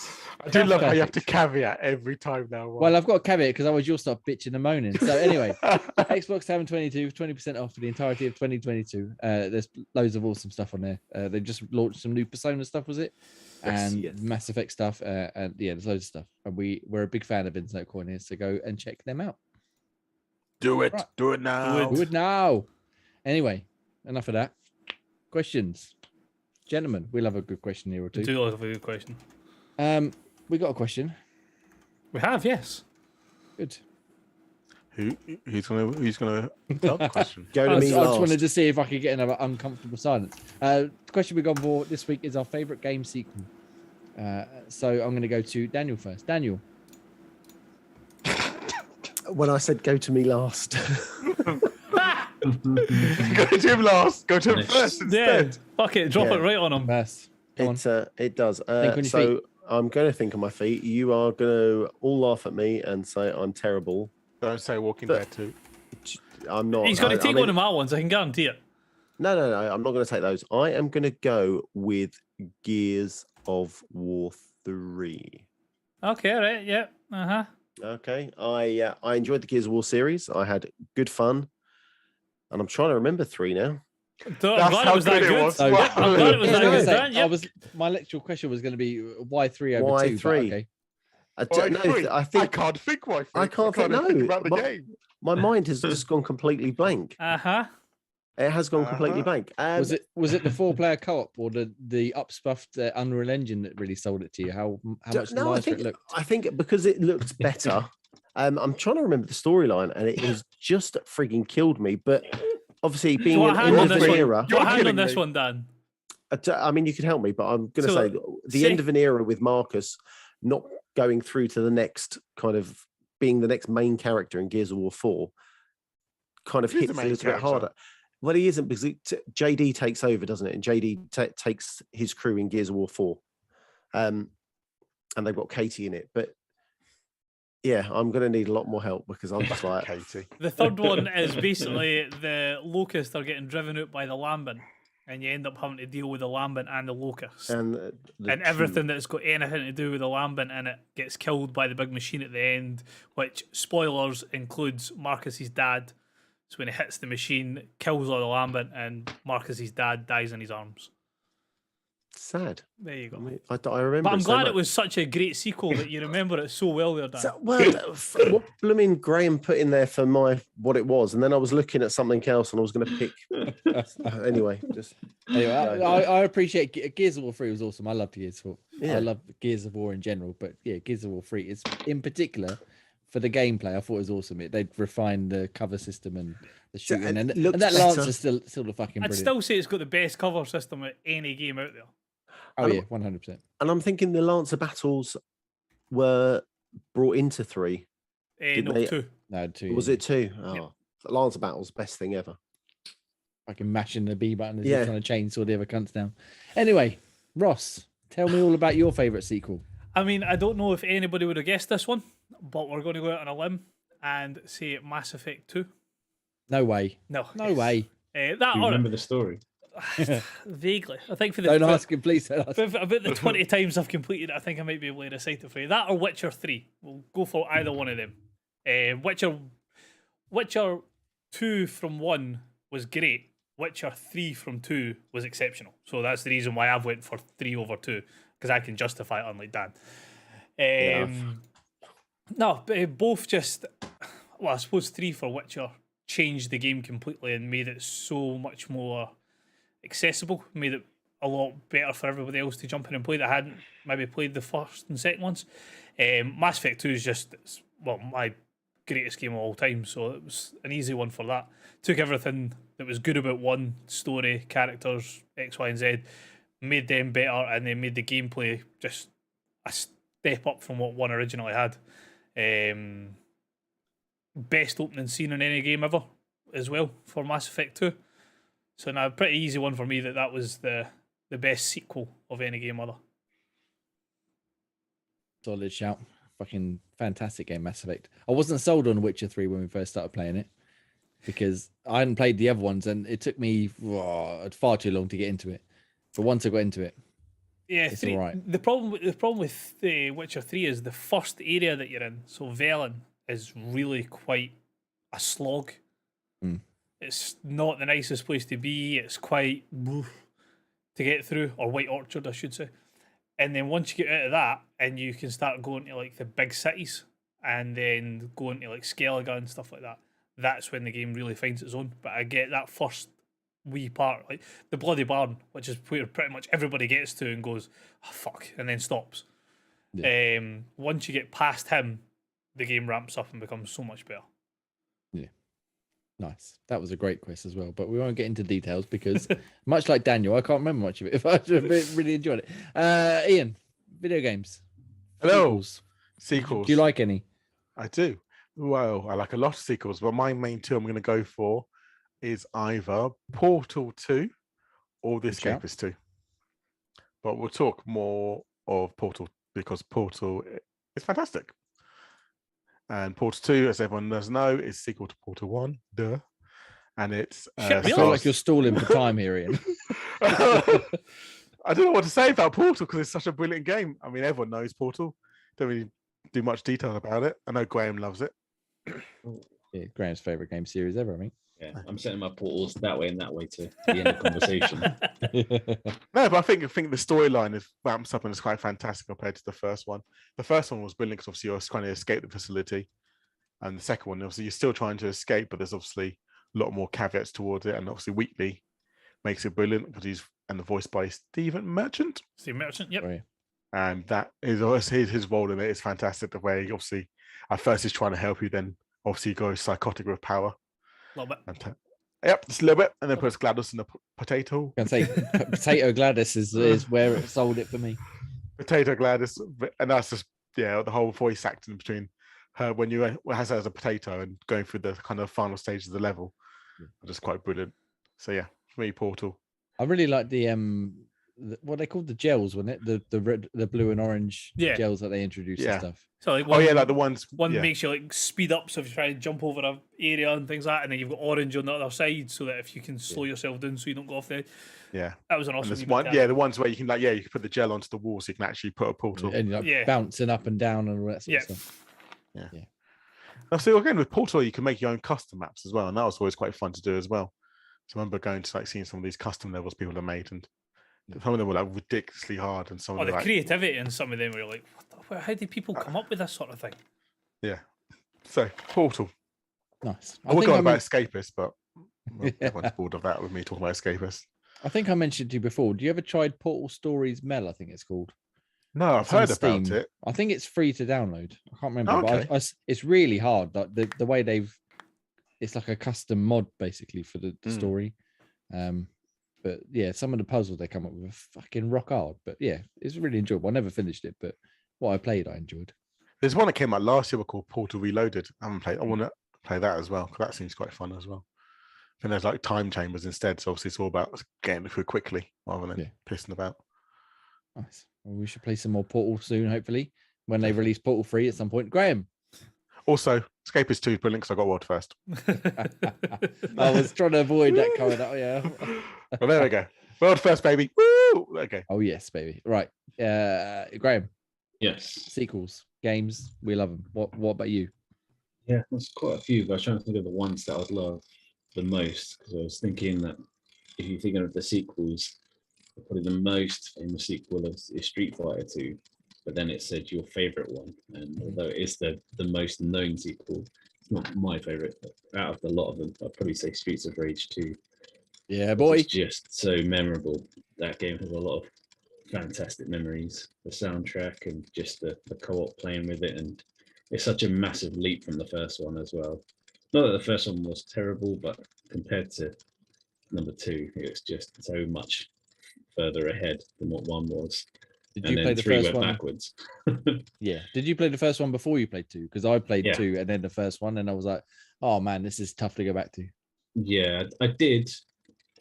S2: I do love how you have to
S1: Perfect.
S2: caveat every time now.
S1: Well, I've got a caveat because otherwise you'll start bitching and moaning. So anyway, Xbox Tavern 22 for 20% off for the entirety of 2022. There's loads of awesome stuff on there. They just launched some new Persona stuff, was it?
S4: Yes,
S1: And
S4: yes.
S1: Mass Effect stuff. And yeah, there's loads of stuff. And we're a big fan of Insert Coin here, so go and check them out.
S2: do it.
S1: Right.
S2: Do it now.
S1: Good now. Anyway, enough of that. Questions. Gentlemen, we'll have a good question here or
S5: We
S1: two.
S5: do love a good question.
S1: We got a question.
S5: We have, yes.
S1: Good.
S2: Who's gonna tell the question?
S4: Go
S1: I
S4: to
S1: just,
S4: me
S1: I just
S4: last.
S1: wanted to see if I could get another uncomfortable silence. The question we've gone for this week is our favourite game sequel. So I'm going to go to Daniel first. Daniel,
S4: When I said go to me last.
S2: Go to him last. Go to him
S3: Nice.
S2: first
S5: Yeah.
S2: instead.
S5: Fuck it. Drop
S4: Yeah.
S5: it right on him.
S1: first. Go on.
S4: It does.
S1: Think on your
S4: So
S1: feet.
S4: I'm going to think on my feet. You are going to all laugh at me and say I'm terrible.
S2: Don't say Walking
S4: But-
S2: Dead too.
S4: I'm not.
S5: He's going to
S4: I
S5: take
S4: mean-
S5: one of my ones. I can guarantee it.
S4: No, I'm not going to take those. I am going to go with Gears of War 3.
S5: Okay, right. Yeah. Uh-huh.
S4: Okay. I enjoyed the Gears of War series. I had good fun. And I'm trying to remember 3 now.
S5: I'm
S2: That's
S5: glad
S2: how
S5: it was that
S2: good it
S5: good.
S2: was.
S1: So-
S2: Wow.
S5: I'm glad it was
S1: Yeah,
S5: that
S1: I was
S5: good.
S1: gonna
S5: Dan,
S1: say,
S5: yep.
S1: my lectural question was going to be why 3 over
S4: Why
S1: 2? but
S4: 3?
S1: Okay.
S2: Why
S4: No,
S2: three?
S4: I
S2: I
S4: think
S2: can't think why.
S4: I
S2: Three.
S4: can't think-
S2: even
S4: no,
S2: about the
S4: my-
S2: game.
S4: my mind has just gone completely blank.
S5: Uh-huh.
S4: It has gone completely
S2: Uh-huh.
S4: blank.
S1: Was it the 4-player co-op or the upspuffed Unreal Engine that really sold it to you? How much
S4: No,
S1: nicer it looked?
S4: I think because it looked better. I'm trying to remember the storyline, and it has just frigging killed me. But obviously, being
S5: What
S4: an
S5: hand on
S4: end of
S5: this
S4: an
S5: one?
S4: era,
S5: What hand on
S2: kidding
S5: this
S2: me.
S5: one, Dan?
S4: I mean, you can help me, but I'm going to
S5: So,
S4: say the
S5: say-
S4: end of an era with Marcus not going through to the next kind of being the next main character in Gears of War 4 kind of
S2: He's the
S4: hits a
S2: main
S4: little bit
S2: character.
S4: harder. Well, he isn't because JD takes over, doesn't it? And JD takes his crew in Gears of War 4. And they've got Katie in it. But yeah, I'm going to need a lot more help because I'm just like,
S2: Katie.
S5: The third one is basically the locusts are getting driven out by the lambent, and you end up having to deal with the lambent and the locusts.
S4: and
S5: And everything that's got anything to do with the lambent in it gets killed by the big machine at the end, which, spoilers, includes Marcus's dad. So when he hits the machine, kills all the lambent, and Marcus's dad dies in his arms.
S4: sad.
S5: There you go.
S4: I mean, I remember.
S5: But I'm
S4: it so
S5: glad
S4: much.
S5: it was such a great sequel that you remember it so well there, Dan.
S4: So, well, what blooming Graham put in there for what it was, and then I was looking at something else, and I was going to pick. Anyway, just
S1: Anyway,
S4: No.
S1: I appreciate Gears of War 3 was awesome. I loved Gears of War.
S4: Yeah.
S1: I love Gears of War in general, but yeah, Gears of War 3 is in particular for the gameplay. I thought it was awesome. They'd refined the cover system and the
S4: So,
S1: shooting, and
S4: it looked
S1: that lance
S4: better.
S1: is still the fucking
S5: I'd
S1: brilliant.
S5: still say it's got the best cover system of any game out there.
S1: Oh
S4: and
S1: yeah, 100%.
S4: and I'm thinking the Lancer battles were brought into 3. Did
S5: No,
S4: they-
S5: 2.
S1: No, 2.
S4: Was it 2? Oh, the Lancer battles, best thing ever.
S1: fucking mashing the B button as
S4: Yeah.
S1: you're trying to chainsaw the other cunts down? Anyway, Ross, tell me all about your favourite sequel.
S5: I mean, I don't know if anybody would have guessed this one, but we're going to go out on a limb and say Mass Effect 2.
S1: No way.
S5: No.
S1: No way.
S5: That
S3: Do you
S5: or
S3: remember the story?
S5: vaguely. I think for the
S1: Don't ask him, please. Don't ask.
S5: about the 20 times I've completed it, I think I might be able to recite it for you. That or Witcher 3. We'll go for either one of them. Witcher 2 from 1 was great. Witcher 3 from 2 was exceptional. So that's the reason why I've went for 3 over 2, because I can justify it, unlike Dan. No, but both just, well, I suppose 3 for Witcher changed the game completely and made it so much more accessible, made it a lot better for everybody else to jump in and play that hadn't maybe played the first and second ones. Mass Effect 2 is just, well, my greatest game of all time, so it was an easy one for that. Took everything that was good about 1, story, characters, X, Y, and Z, made them better, and then made the gameplay just a step up from what 1 originally had. Best opening scene in any game ever as well for Mass Effect 2. So now, pretty easy one for me that was the best sequel of any game ever.
S1: Solid shout. Fucking fantastic game, Mass Effect. I wasn't sold on Witcher 3 when we first started playing it because I hadn't played the other ones and it took me far too long to get into it. But once I got into it,
S5: yeah,
S1: it's all right.
S5: The problem with the Witcher 3 is the first area that you're in. So Velen is really quite a slog. It's not the nicest place to be. It's quite to get through, or White Orchard, I should say. And then once you get out of that, and you can start going to like the big cities, and then going to like Skellige and stuff like that, that's when the game really finds its own. But I get that first wee part, like the Bloody Barn, which is where pretty much everybody gets to and goes, oh, fuck, and then stops. Yeah. Once you get past him, the game ramps up and becomes so much better.
S1: Yeah. Nice. That was a great quiz as well, but we won't get into details because much like Daniel, I can't remember much of it if I really enjoyed it. Ian, video games.
S2: Hello. Sequels.
S1: Do you like any?
S2: I do. Well, I like a lot of sequels, but my main 2 I'm going to go for is either Portal 2 or The Escapist 2. But we'll talk more of Portal because Portal is fantastic. And Portal 2, as everyone does know, is sequel to Portal 1. Duh. And it's...
S1: I feel like you're stalling for time here, Ian.
S2: I don't know what to say about Portal because it's such a brilliant game. I mean, everyone knows Portal. Don't really do much detail about it. I know Graham loves it.
S1: Yeah, Graham's favourite game series ever, I mean.
S3: Yeah, I'm setting my portals that way and that way to the end of the conversation.
S2: No, but I think the storyline is ramps up and it's quite fantastic compared to the first one. The first one was brilliant because obviously you're trying to escape the facility, and the second one, obviously, you're still trying to escape, but there's obviously a lot more caveats towards it, and obviously Wheatley makes it brilliant because he's voiced by Stephen Merchant.
S5: Stephen Merchant, yep.
S1: Sorry.
S2: And that is his role in it is fantastic. The way obviously at first he's trying to help you, then obviously he goes psychotic with power.
S5: A little bit.
S2: Yep, just a little bit, and then puts GLaDOS in a potato.
S1: I can say Potato GLaDOS is where it sold it for me.
S2: Potato GLaDOS, and that's just the whole voice acting between her when you has her as a potato and going through the kind of final stages of the level, just quite brilliant. So yeah, for me, Portal.
S1: I really like the what they called the gels, wasn't it? The red, the blue and orange gels that they introduced and stuff.
S5: So like
S2: like the ones
S5: makes you like speed up, so if you try to jump over an area and things like that, and then you've got orange on the other side, so that if you can slow yourself down so you don't go off there.
S2: Yeah,
S5: that was an awesome.
S2: The ones where you can you can put the gel onto the wall, so you can actually put a portal
S1: and bouncing up and down and all that sort of stuff.
S2: Yeah. Now, so again with Portal, you can make your own custom maps as well, and that was always quite fun to do as well. So I remember going to seeing some of these custom levels people have made, and some of them were like ridiculously hard, and some of
S5: the
S2: them
S5: creativity in some of them were like, how did people come up with this sort of thing?
S2: Yeah. So Portal.
S1: Nice.
S2: I would go about Escapist, but everyone's bored of that with me talking about Escapist.
S1: I think I mentioned to you before. Do you ever tried Portal Stories Mel? I think it's called.
S2: No, I've heard about it.
S1: I think it's free to download. I can't remember.
S2: Okay.
S1: But it's really hard. Like the way it's like a custom mod basically for the story. But yeah, some of the puzzles they come up with are fucking rock hard. But yeah, it's really enjoyable. I never finished it, but what I played, I enjoyed.
S2: There's one that came out last year called Portal Reloaded. I haven't played. I want to play that as well because that seems quite fun as well. I think there's like time chambers instead, so obviously it's all about getting through quickly rather than pissing about.
S1: Nice. Well, we should play some more Portal soon, hopefully, when they release Portal 3 at some point. Graham.
S2: Also, Escapist 2 is brilliant because I got World first.
S1: I was trying to avoid that coming up, yeah.
S2: Well, there we go. World first, baby. Woo! Okay.
S1: Oh, yes, baby. Right. Graham.
S3: Yes.
S1: Sequels, games, we love them. What about you?
S3: Yeah, there's quite a few, but I'm trying to think of the ones that I would love. the most, because I was thinking that if you're thinking of the sequels, probably the most famous sequel is Street Fighter 2, but then it said your favorite one, and although it is the most known sequel, it's not my favorite. But out of the lot of them, I'd probably say Streets of Rage 2.
S1: Yeah, boy.
S3: It's just so memorable. That game has a lot of fantastic memories. The soundtrack and just the co-op playing with it, and it's such a massive leap from the first one as well. Not that the first one was terrible, but compared to number 2, it's just so much further ahead than what 1 was.
S1: Did you play the
S3: 3
S1: first
S3: went
S1: one
S3: backwards.
S1: Yeah. Did you play the first one before you played 2? Because I played
S3: Yeah.
S1: 2 and then the first one, and I was like, oh man, this is tough to go back to.
S3: Yeah, I did,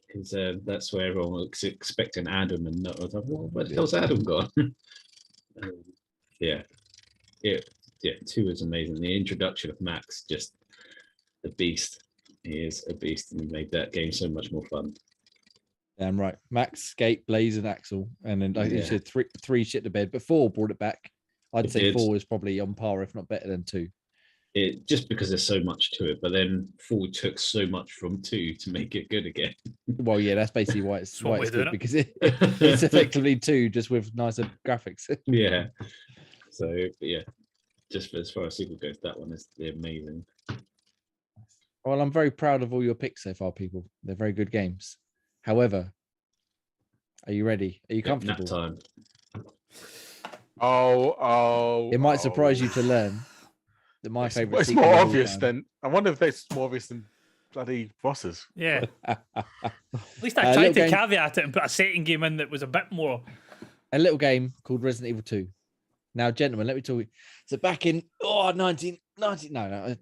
S3: because that's where everyone was expecting Adam, and I was like, well, where the hell's Adam gone? Yeah, 2 is amazing. The introduction of Max, just the beast. He is a beast, and he made that game so much more fun.
S1: Damn right. Max, Skate, Blaze, and Axel. And then like you said, three shit to bed. But 4 brought it back. I'd say 4 is probably on par, if not better than 2.
S3: It just because there's so much to it, but then 4 took so much from 2 to make it good again.
S1: Well, yeah, that's basically why it's good, because
S3: it's
S1: it's effectively 2 just with nicer graphics.
S3: Yeah. So yeah, just as far as sequel goes, that one is amazing.
S1: Well, I'm very proud of all your picks so far, people. They're very good games. However, are you ready? Are you comfortable?
S3: Nap time.
S1: It might surprise you to learn that my favorite.
S2: It's more obvious than. I wonder if that's more obvious than bloody bosses.
S5: Yeah. At least I tried to caveat it and put a setting game in that was a bit more.
S1: A little game called Resident Evil 2. Now, gentlemen, let me tell you. So back in 1990,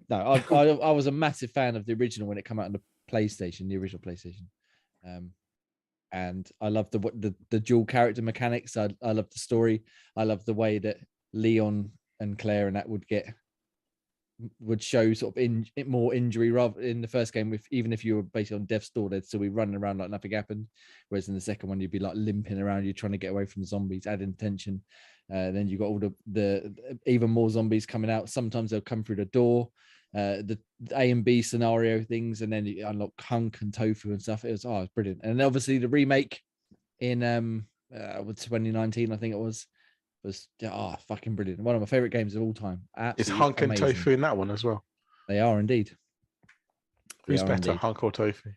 S1: no, I was a massive fan of the original when it came out on the PlayStation, the original PlayStation. And I love the dual character mechanics. I love the story. I love the way that Leon and Claire and that would show sort of more injury rather in the first game. Even if you were basically on death's door, they'd still be running around like nothing happened. Whereas in the second one, you'd be like limping around. You're trying to get away from the zombies, adding tension. Then you got all the even more zombies coming out. Sometimes they'll come through the door. The A and B scenario things, and then you unlock Hunk and Tofu and stuff. It was brilliant. And then obviously the remake in 2019, I think it was fucking brilliant. One of my favorite games of all time.
S2: Is Hunk and Tofu in that one as well?
S1: They are indeed.
S2: Who's better, Hunk or Tofu?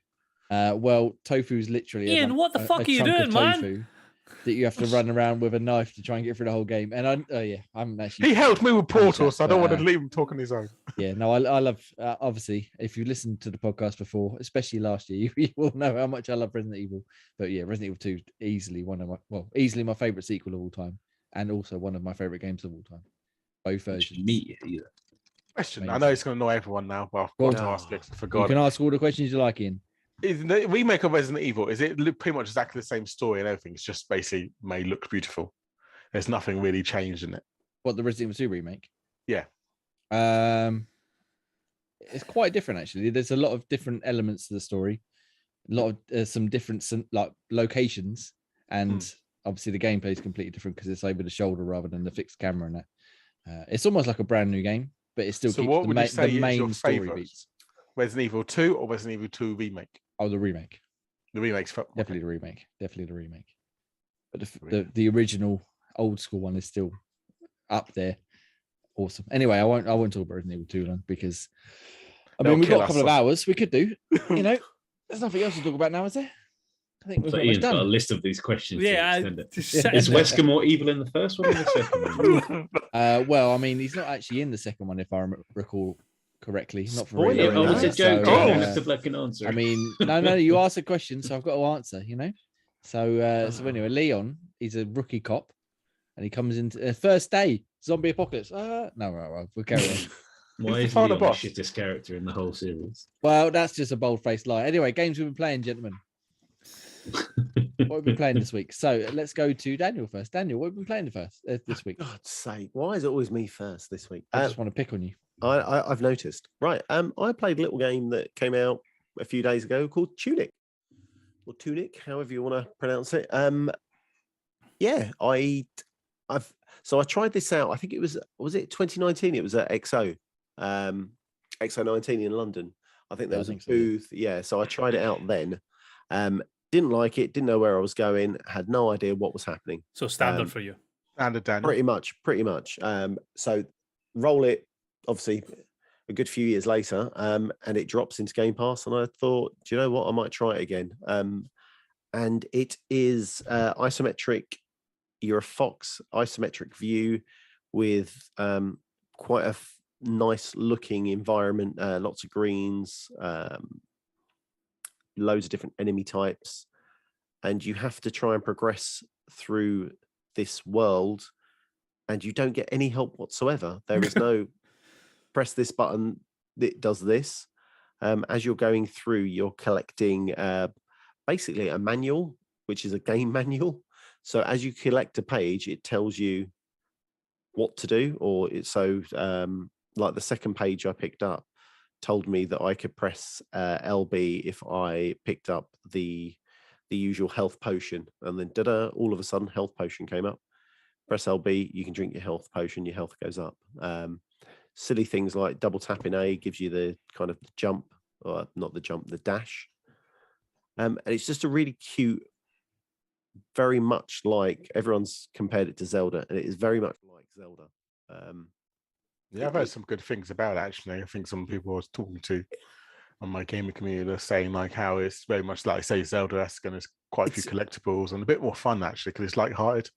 S1: Well, Tofu's literally
S5: Ian, what the fuck are you doing, man?
S1: That you have to run around with a knife to try and get through the whole game. And I'm actually.
S2: He helped me with Portal, so I don't want to leave him talking his own.
S1: Yeah, no, I love. Obviously, if you listened to the podcast before, especially last year, you will know how much I love Resident Evil. But yeah, Resident Evil 2 easily easily my favorite sequel of all time, and also one of my favorite games of all time. Both versions.
S2: Question.
S1: Amazing.
S2: I know it's going to annoy everyone now, but I've got to ask it. I forgot.
S1: You can ask all the questions you like, Ian.
S2: Is the remake of Resident Evil, is it pretty much exactly the same story and everything? It's just basically made look beautiful. There's nothing really changed in it.
S1: What, the Resident Evil 2 remake?
S2: Yeah.
S1: It's quite different, actually. There's a lot of different elements to the story. A lot of some different like locations, and obviously the gameplay is completely different because it's over the shoulder rather than the fixed camera and that. It's almost like a brand new game, but it still keeps the main story beats.
S2: Resident Evil 2 or Resident Evil 2 remake?
S1: Oh, the remake.
S2: The remake's
S1: definitely the remake. Definitely the remake. But the original old school one is still up there. Awesome. Anyway, I won't talk about Resident Evil 2 then, because we've got a couple of hours. We could do. There's nothing else to talk about now, is there? I think we've
S3: Ian's got a list of these questions.
S5: Yeah.
S3: Is Wesker more evil in the first one or the second one?
S1: Well, he's not actually in the second one, if I recall correctly. Not for
S4: Spoiler
S1: real.
S3: It's a joke.
S2: Oh.
S3: To black an answer.
S1: No, you asked a question, so I've got to answer, So anyway, Leon, he's a rookie cop, and he comes into first day, zombie apocalypse. No, we'll carry on.
S3: Why is Leon the shittest character in the whole series?
S1: Well, that's just a bold-faced lie. Anyway, games we've been playing, gentlemen. What have we been playing this week? So let's go to Daniel first. Daniel, what have we been playing this week?
S4: God's sake, why is it always me first this week?
S1: I just want to pick on you.
S4: I've noticed. Right. I played a little game that came out a few days ago called Tunic, or Tunic, however you want to pronounce it. I tried this out. I think it was it 2019? It was at XO 19 in London. I think there
S1: Yeah, I
S4: was a
S1: think so, yeah.
S4: booth. Yeah, so I tried it out then. Didn't like it. Didn't know where I was going. Had no idea what was happening.
S5: So standard for you.
S2: Standard, Daniel.
S4: Pretty much. So roll it. Obviously, a good few years later, and it drops into Game Pass. And I thought, do you know what? I might try it again. And it is isometric. You're a fox, isometric view with quite a nice looking environment. Lots of greens, loads of different enemy types, and you have to try and progress through this world. And you don't get any help whatsoever. There is no press this button, it does this. As you're going through, you're collecting basically a manual, which is a game manual. So as you collect a page, it tells you what to do. Or like the second page I picked up told me that I could press LB if I picked up the usual health potion, and then all of a sudden health potion came up. Press LB, you can drink your health potion, your health goes up. Silly things like double tapping A gives you the kind of jump, or not the jump, the dash. And it's just a really cute, very much like, everyone's compared it to Zelda, and it is very much like Zelda.
S2: Yeah, I've heard some good things about it, actually. I think some people I was talking to on my gaming community are saying like how it's very much like, say, Zelda-esque, and there's quite a few collectibles and a bit more fun actually because it's light-hearted.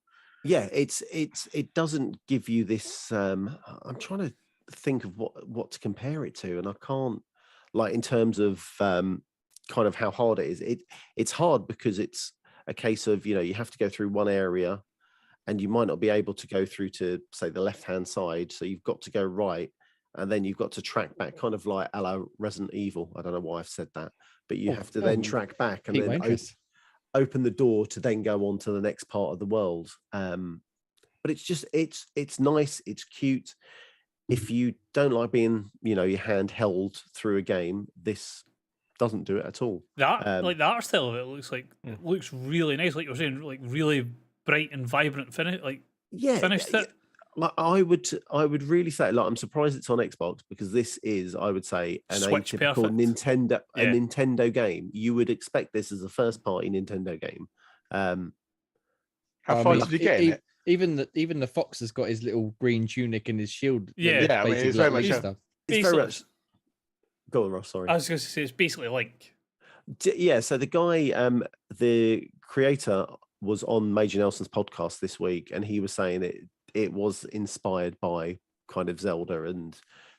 S4: Yeah, it doesn't give you this. I'm trying to think of what to compare it to, and I can't. Like in terms of kind of how hard it is. It's hard because it's a case of, you have to go through one area, and you might not be able to go through to, say, the left-hand side, so you've got to go right, and then you've got to track back, kind of like a la Resident Evil. I don't know why I've said that, but you have to then track back and then open the door to then go on to the next part of the world. But it's just it's nice, it's cute. If you don't like being, your hand held through a game, this doesn't do it at all.
S5: Like the art style of it looks really nice. Like you were saying, like really bright and vibrant finish. Like finished it.
S4: Like I would really say, like, I'm surprised it's on Xbox, because this is, I would say, an
S5: Switch
S4: atypical
S5: perfect.
S4: Nintendo game. You would expect this as a first party Nintendo game.
S2: How far did you get in it?
S1: Even the fox has got his little green tunic and his shield.
S5: Yeah,
S2: I mean, it's very much
S1: stuff.
S4: It's very much. Go on, Ross. Sorry.
S5: I was going to say it's basically like.
S4: Yeah. So the guy, the creator, was on Major Nelson's podcast this week, and he was saying it was inspired by kind of Zelda and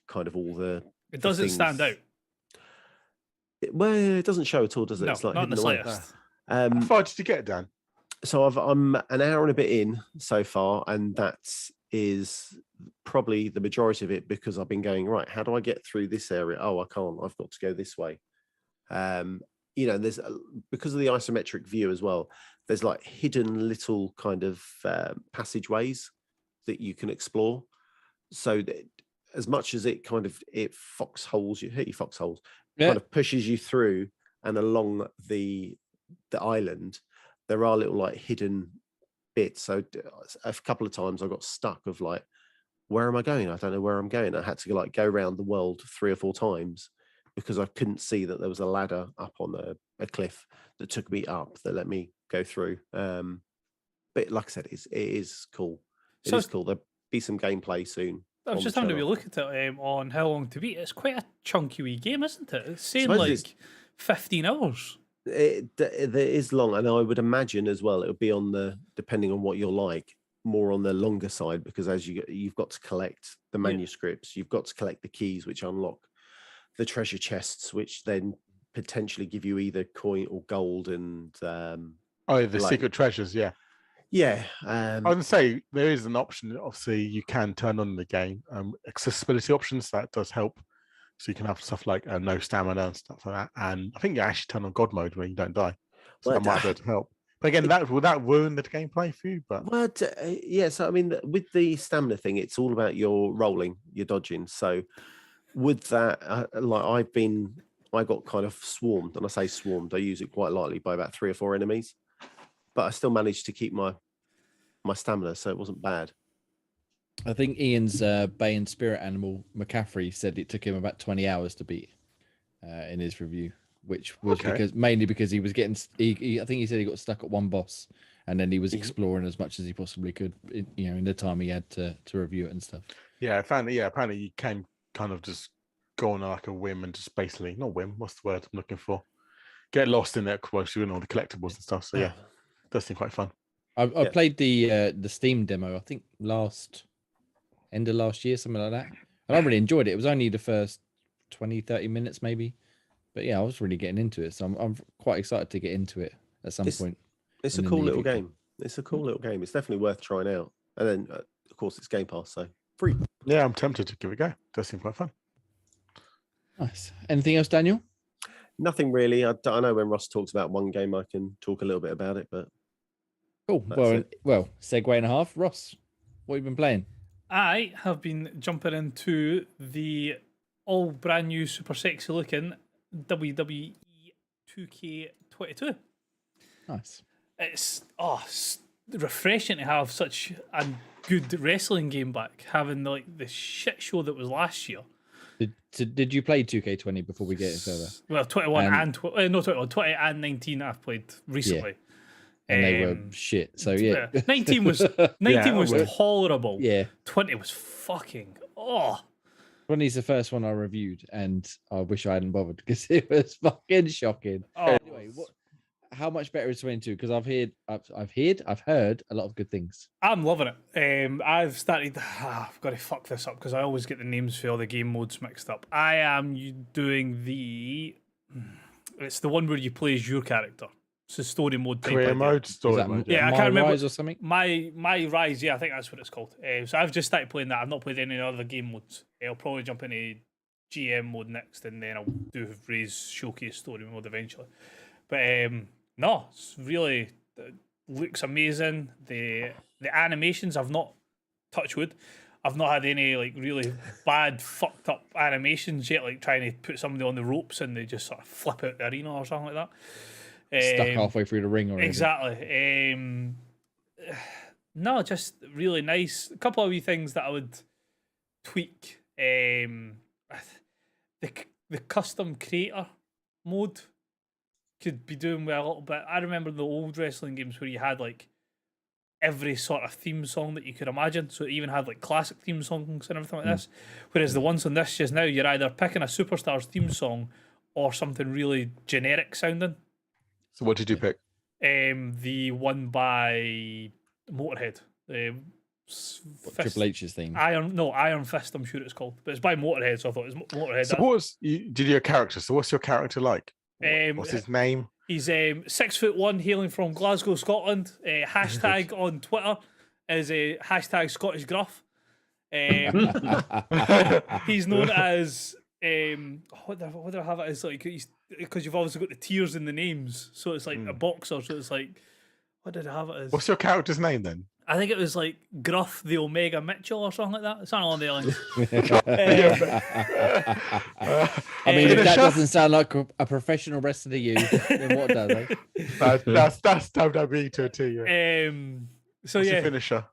S4: kind of all the.
S5: It doesn't stand out.
S4: It doesn't show at all, does it?
S5: No,
S4: It's like
S5: not in the slightest.
S2: How far did you get, Dan?
S4: So I'm an hour and a bit in so far, and that is probably the majority of it, because I've been going, right, how do I get through this area? Oh, I can't. I've got to go this way. There's because of the isometric view as well, there's like hidden little kind of passageways that you can explore. So that, as much as it kind of foxholes you, kind of pushes you through and along the island, there are little like hidden bits. So a couple of times I got stuck of like, where am I going? I don't know where I'm going. I had to like go around the world 3 or 4 times because I couldn't see that there was a ladder up on a cliff that took me up, that let me go through. But like I said, it is cool. It is cool. There'll be some gameplay soon.
S5: I was just having a look at it on how long to beat. It's quite a chunky wee game, isn't it? It's saying like 15 hours.
S4: It is long, and I would imagine as well it would be on the, depending on what you're like, more on the longer side, because as you've got to collect the manuscripts, you've got to collect the keys which unlock the treasure chests, which then potentially give you either coin or gold and
S2: secret treasures.
S4: I
S2: would say there is an option. Obviously, you can turn on the game accessibility options. That does help. So you can have stuff like no stamina and stuff like that. And I think you actually turn on God mode where you don't die. So that might be able to help. But again, will that ruin the gameplay for you? But
S4: so I mean, with the stamina thing, it's all about your rolling, your dodging. So with that, I got kind of swarmed, and I say swarmed, I use it quite lightly, by about 3 or 4 enemies, but I still managed to keep my stamina, so it wasn't bad.
S1: I think Ian's Bay and Spirit animal, McCaffrey, said it took him about 20 hours to beat. in his review, which was
S2: Okay.
S1: mainly because he was getting. I think he said he got stuck at one boss, and then he was
S4: Mhm.
S1: exploring as much as he possibly could. In the time he had to review it and stuff.
S2: Yeah, I found. Yeah, apparently you can kind of just go on like a whim and just basically not whim. What's the word I'm looking for? Get lost in there whilst you're doing all the collectibles and stuff. So yeah, does seem quite fun.
S1: I
S4: Yeah.
S1: played the Steam demo. I think end of last year, something like that. And I really enjoyed it. It was only the first 20-30 minutes maybe, but yeah, I was really getting into it. So I'm quite excited to get into it at some point.
S4: It's a
S1: in the
S4: cool
S1: near
S4: little
S1: future.
S4: game. It's a cool little game. It's definitely worth trying out. And then, of course, it's Game Pass, so free.
S2: Yeah, I'm tempted to give it a go. Does seem quite fun.
S1: Nice. Anything else, Daniel?
S4: Nothing really. I know when Ross talks about one game, I can talk a little bit about it, but
S1: Cool.
S4: That's
S1: Well, segue and a half. Ross, what have you been playing?
S5: I have been jumping into the all brand new, super sexy looking WWE 2K22.
S1: Nice.
S5: It's refreshing to have such a good wrestling game back, having like the shit show that was last year.
S1: Did you play 2K20 before we get further?
S5: Well, 21
S1: And-
S5: and 20 and 19 I've played recently.
S1: And they were
S5: Um,
S1: shit. So yeah.
S5: 19 was
S2: Yeah,
S5: was
S2: well,
S5: tolerable.
S1: Yeah.
S5: 20 was fucking
S1: 20's the first one I reviewed, and I wish I hadn't bothered because it was fucking shocking.
S5: oh.
S1: Anyway, how much better is 22? Because I've heard a lot of good things.
S5: I'm loving it. I've started. I've got to fuck this up because I always get the names for all the game modes mixed up. I am doing the. It's the one where you play as your character. It's a story mode type
S2: Career
S5: idea.
S2: mode,
S1: Is
S2: story
S1: that
S2: mode.
S5: Yeah, I
S1: My
S5: can't remember.
S1: Rise or something?
S5: My Rise, yeah, I think that's what it's called. So I've just started playing that. I've not played any other game modes. I'll probably jump into GM mode next, and then I'll do Ray's showcase story mode eventually. But no, it's really looks amazing. The animations, I've not touched wood. I've not had any like really bad fucked up animations yet, like trying to put somebody on the ropes and they just sort of flip out the arena or something like that.
S1: Stuck halfway through the ring already.
S5: Exactly. No, just really nice. A couple of wee things that I would tweak. The custom creator mode could be doing well a little bit. I remember the old wrestling games where you had like every sort of theme song that you could imagine. So it even had like classic theme songs and everything like this. Whereas the ones on this just now, you're either picking a superstar's theme song or something really generic sounding.
S2: So what did you pick?
S5: The one by Motorhead.
S1: Triple H's theme.
S5: Iron Fist, I'm sure it's called. But it's by Motorhead, so I thought it was Motorhead.
S2: So did your character? So what's your character like? What's his name?
S5: He's 6'1", hailing from Glasgow, Scotland. Hashtag on Twitter is hashtag Scottish Gruff. He's known as what do I have it as, like, because you've obviously got the tiers in the names, so it's like a boxer. So it's like, what did I have it as?
S2: What's your character's name then?
S5: I think it was like Gruff the Omega Mitchell or something like that. It's not on the lines.
S1: I mean, if that doesn't sound like a professional wrestler to you, then what does? Eh?
S2: That's WWE to a T. Yeah.
S5: So
S2: What's
S5: yeah,
S2: your finisher?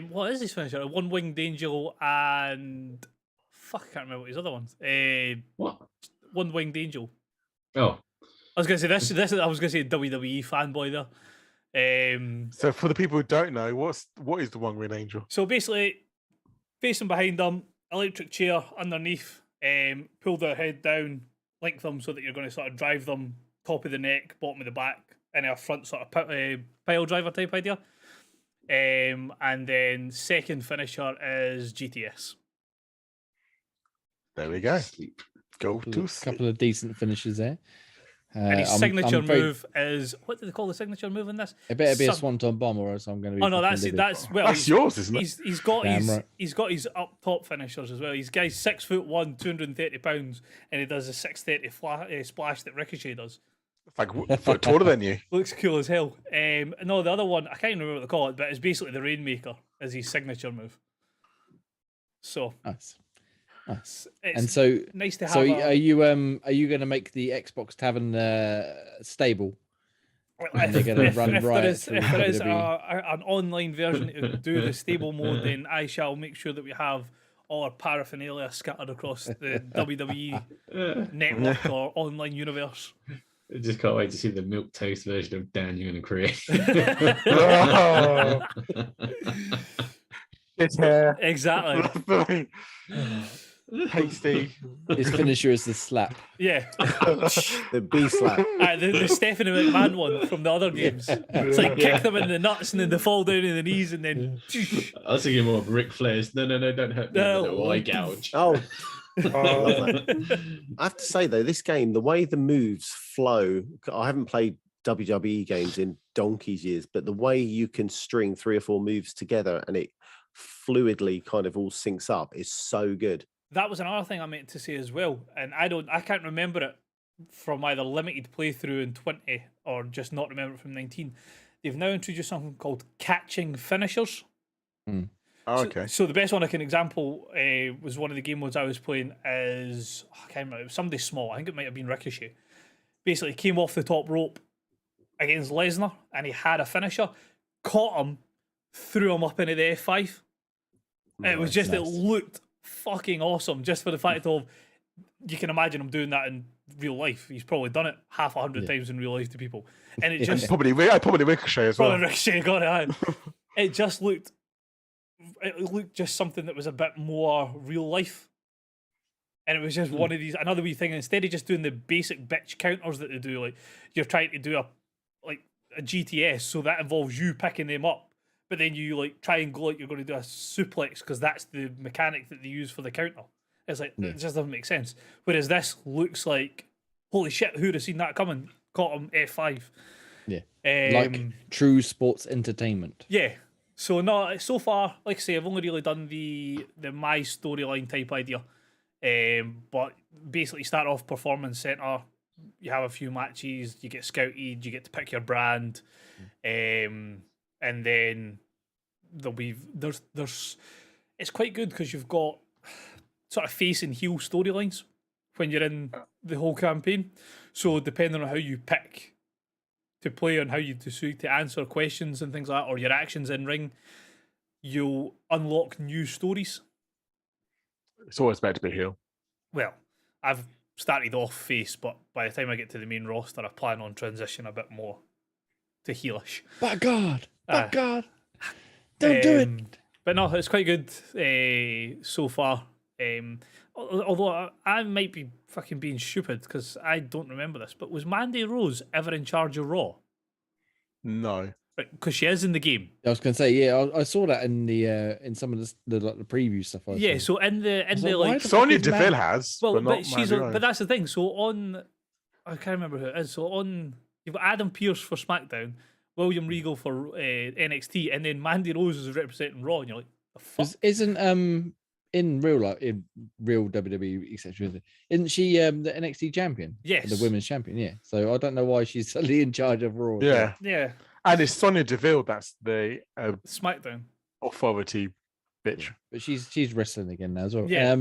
S5: what is his finisher? A one-winged angel and fuck, I can't remember what his other ones.
S3: What?
S5: One-winged angel.
S3: Oh,
S5: I was gonna say this. I was gonna say WWE fanboy there.
S2: So for the people who don't know, what is the One Green Angel?
S5: So basically, facing behind them, electric chair underneath, pull their head down, link them so that you're going to sort of drive them top of the neck, bottom of the back, in a front sort of pile driver type idea. And then second finisher is GTS.
S2: There we go.
S3: sleep.
S2: Go to sleep.
S1: Couple of decent finishes there.
S5: And his
S1: I'm
S5: signature
S1: very-
S5: move is, what do they call the signature move in this?
S1: It better be a
S5: Some-
S1: swanton bomb, or else I'm going to be.
S5: Oh no,
S1: fucking
S5: that's it.
S1: livid.
S2: That's yours, isn't it?
S5: He's got
S1: Damn
S5: his
S1: right.
S5: he's got his up top finishers as well. He's guy's 6'1", 230 pounds, and he does a 630 splash that Ricochet does.
S2: It's like a foot taller than you.
S5: Looks cool as hell. No, the other one, I can't even remember what they call it, but it's basically the Rainmaker as his signature move. So
S1: Nice.
S5: it's
S1: And so,
S5: nice to have.
S1: so are you going to make the Xbox Tavern stable? and they're gonna run riot through
S5: if there is
S1: WWE.
S5: an online version to do the stable mode, then I shall make sure that we have or paraphernalia scattered across the WWE network or online universe.
S3: I just can't wait to see the milk toast version of Dan you're going to create.
S2: Oh. It's hair.
S5: Exactly.
S2: Tasty.
S1: His finisher is the slap.
S5: Yeah.
S4: The B slap.
S5: The Stephanie McMahon one from the other games. It's like kick them in the nuts and then they fall down in the knees and then.
S3: I was thinking more of Ric Flair's. No, don't hurt me. No, eye gouge.
S4: Oh. I have to say though, this game, the way the moves flow, I haven't played WWE games in donkey's years, but the way you can string 3 or 4 moves together and it fluidly kind of all syncs up is so good.
S5: That was another thing I meant to say as well, and I can't remember it from either limited playthrough in 20 or just not remember it from 19. They've now introduced something called catching finishers.
S2: Oh, okay.
S5: So the best one I can example was one of the game modes I was playing as, I can't remember, it was somebody small. I think it might have been Ricochet. Basically came off the top rope against Lesnar and he had a finisher, caught him, threw him up into the F5. It was just, it looked fucking awesome just for the fact of, you can imagine him doing that in real life. He's probably done it half 100 times in real life to people. And it just...
S2: probably Ricochet as well.
S5: Probably Ricochet got it. It just looked just something that was a bit more real life. And it was just one of these, another wee thing. Instead of just doing the basic bitch counters that they do, like you're trying to do a GTS, so that involves you picking them up, but then you like try and go like you're going to do a suplex because that's the mechanic that they use for the counter. It's like it just doesn't make sense. Whereas this looks like, holy shit, who'd have seen that coming? Caught him F5.
S1: Yeah, like true sports entertainment.
S5: Yeah. So no, so far, like I say, I've only really done the my storyline type idea. But basically start off performance center, you have a few matches, you get scouted, you get to pick your brand, and then there's it's quite good because you've got sort of face and heel storylines when you're in the whole campaign. So depending on how you pick to play and how you decide to answer questions and things like that, or your actions in ring, you'll unlock new stories.
S2: It's always better to be heel.
S5: Well, I've started off face, but by the time I get to the main roster, I plan on transition a bit more to heelish.
S1: But God, don't do it.
S5: But no, it's quite good so far. Although I might be fucking being stupid because I don't remember this, but was Mandy Rose ever in charge of Raw?
S2: No.
S5: Because she is in the game.
S1: I was going to say, yeah, I saw that in the in some of the preview stuff.
S5: Yeah, so in the
S1: like
S2: Sonya Deville has,
S5: well,
S2: but
S5: she's but that's the thing. So on, I can't remember who it is. So on, you've got Adam Pearce for SmackDown, William Regal for NXT, and then Mandy Rose is representing Raw, and you're like, the fuck?
S1: Isn't in real life, in real WWE, etc. Isn't she the NXT champion?
S5: Yes,
S1: the women's champion. Yeah. So I don't know why she's suddenly in charge of Raw.
S5: Yeah.
S2: And it's Sonya Deville that's the
S5: SmackDown
S2: authority bitch.
S1: Yeah. But she's wrestling again now as well.
S5: Yeah.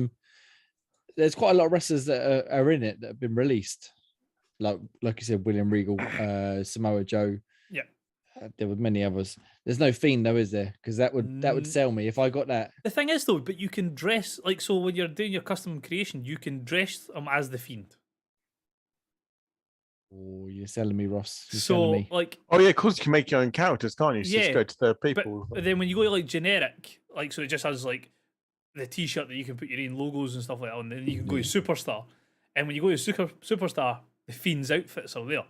S1: There's quite a lot of wrestlers that are in it that have been released. Like you said, William Regal, Samoa Joe.
S5: Yeah.
S1: There were many others. There's no Fiend though, is there? Because that would sell me if I got that.
S5: The thing is though, but you can dress like, so when you're doing your custom creation, you can dress them as the Fiend.
S1: Oh, you're selling me, Ross. You're
S5: so
S1: selling me.
S5: like,
S2: oh yeah, because you can make your own characters, can't you? So
S5: yeah,
S2: just go to the people.
S5: But then when you go to like generic, like, so it just has like the T-shirt that you can put your own logos and stuff like that on, and then you can go to Superstar, and when you go to Superstar, the Fiend's outfits are there.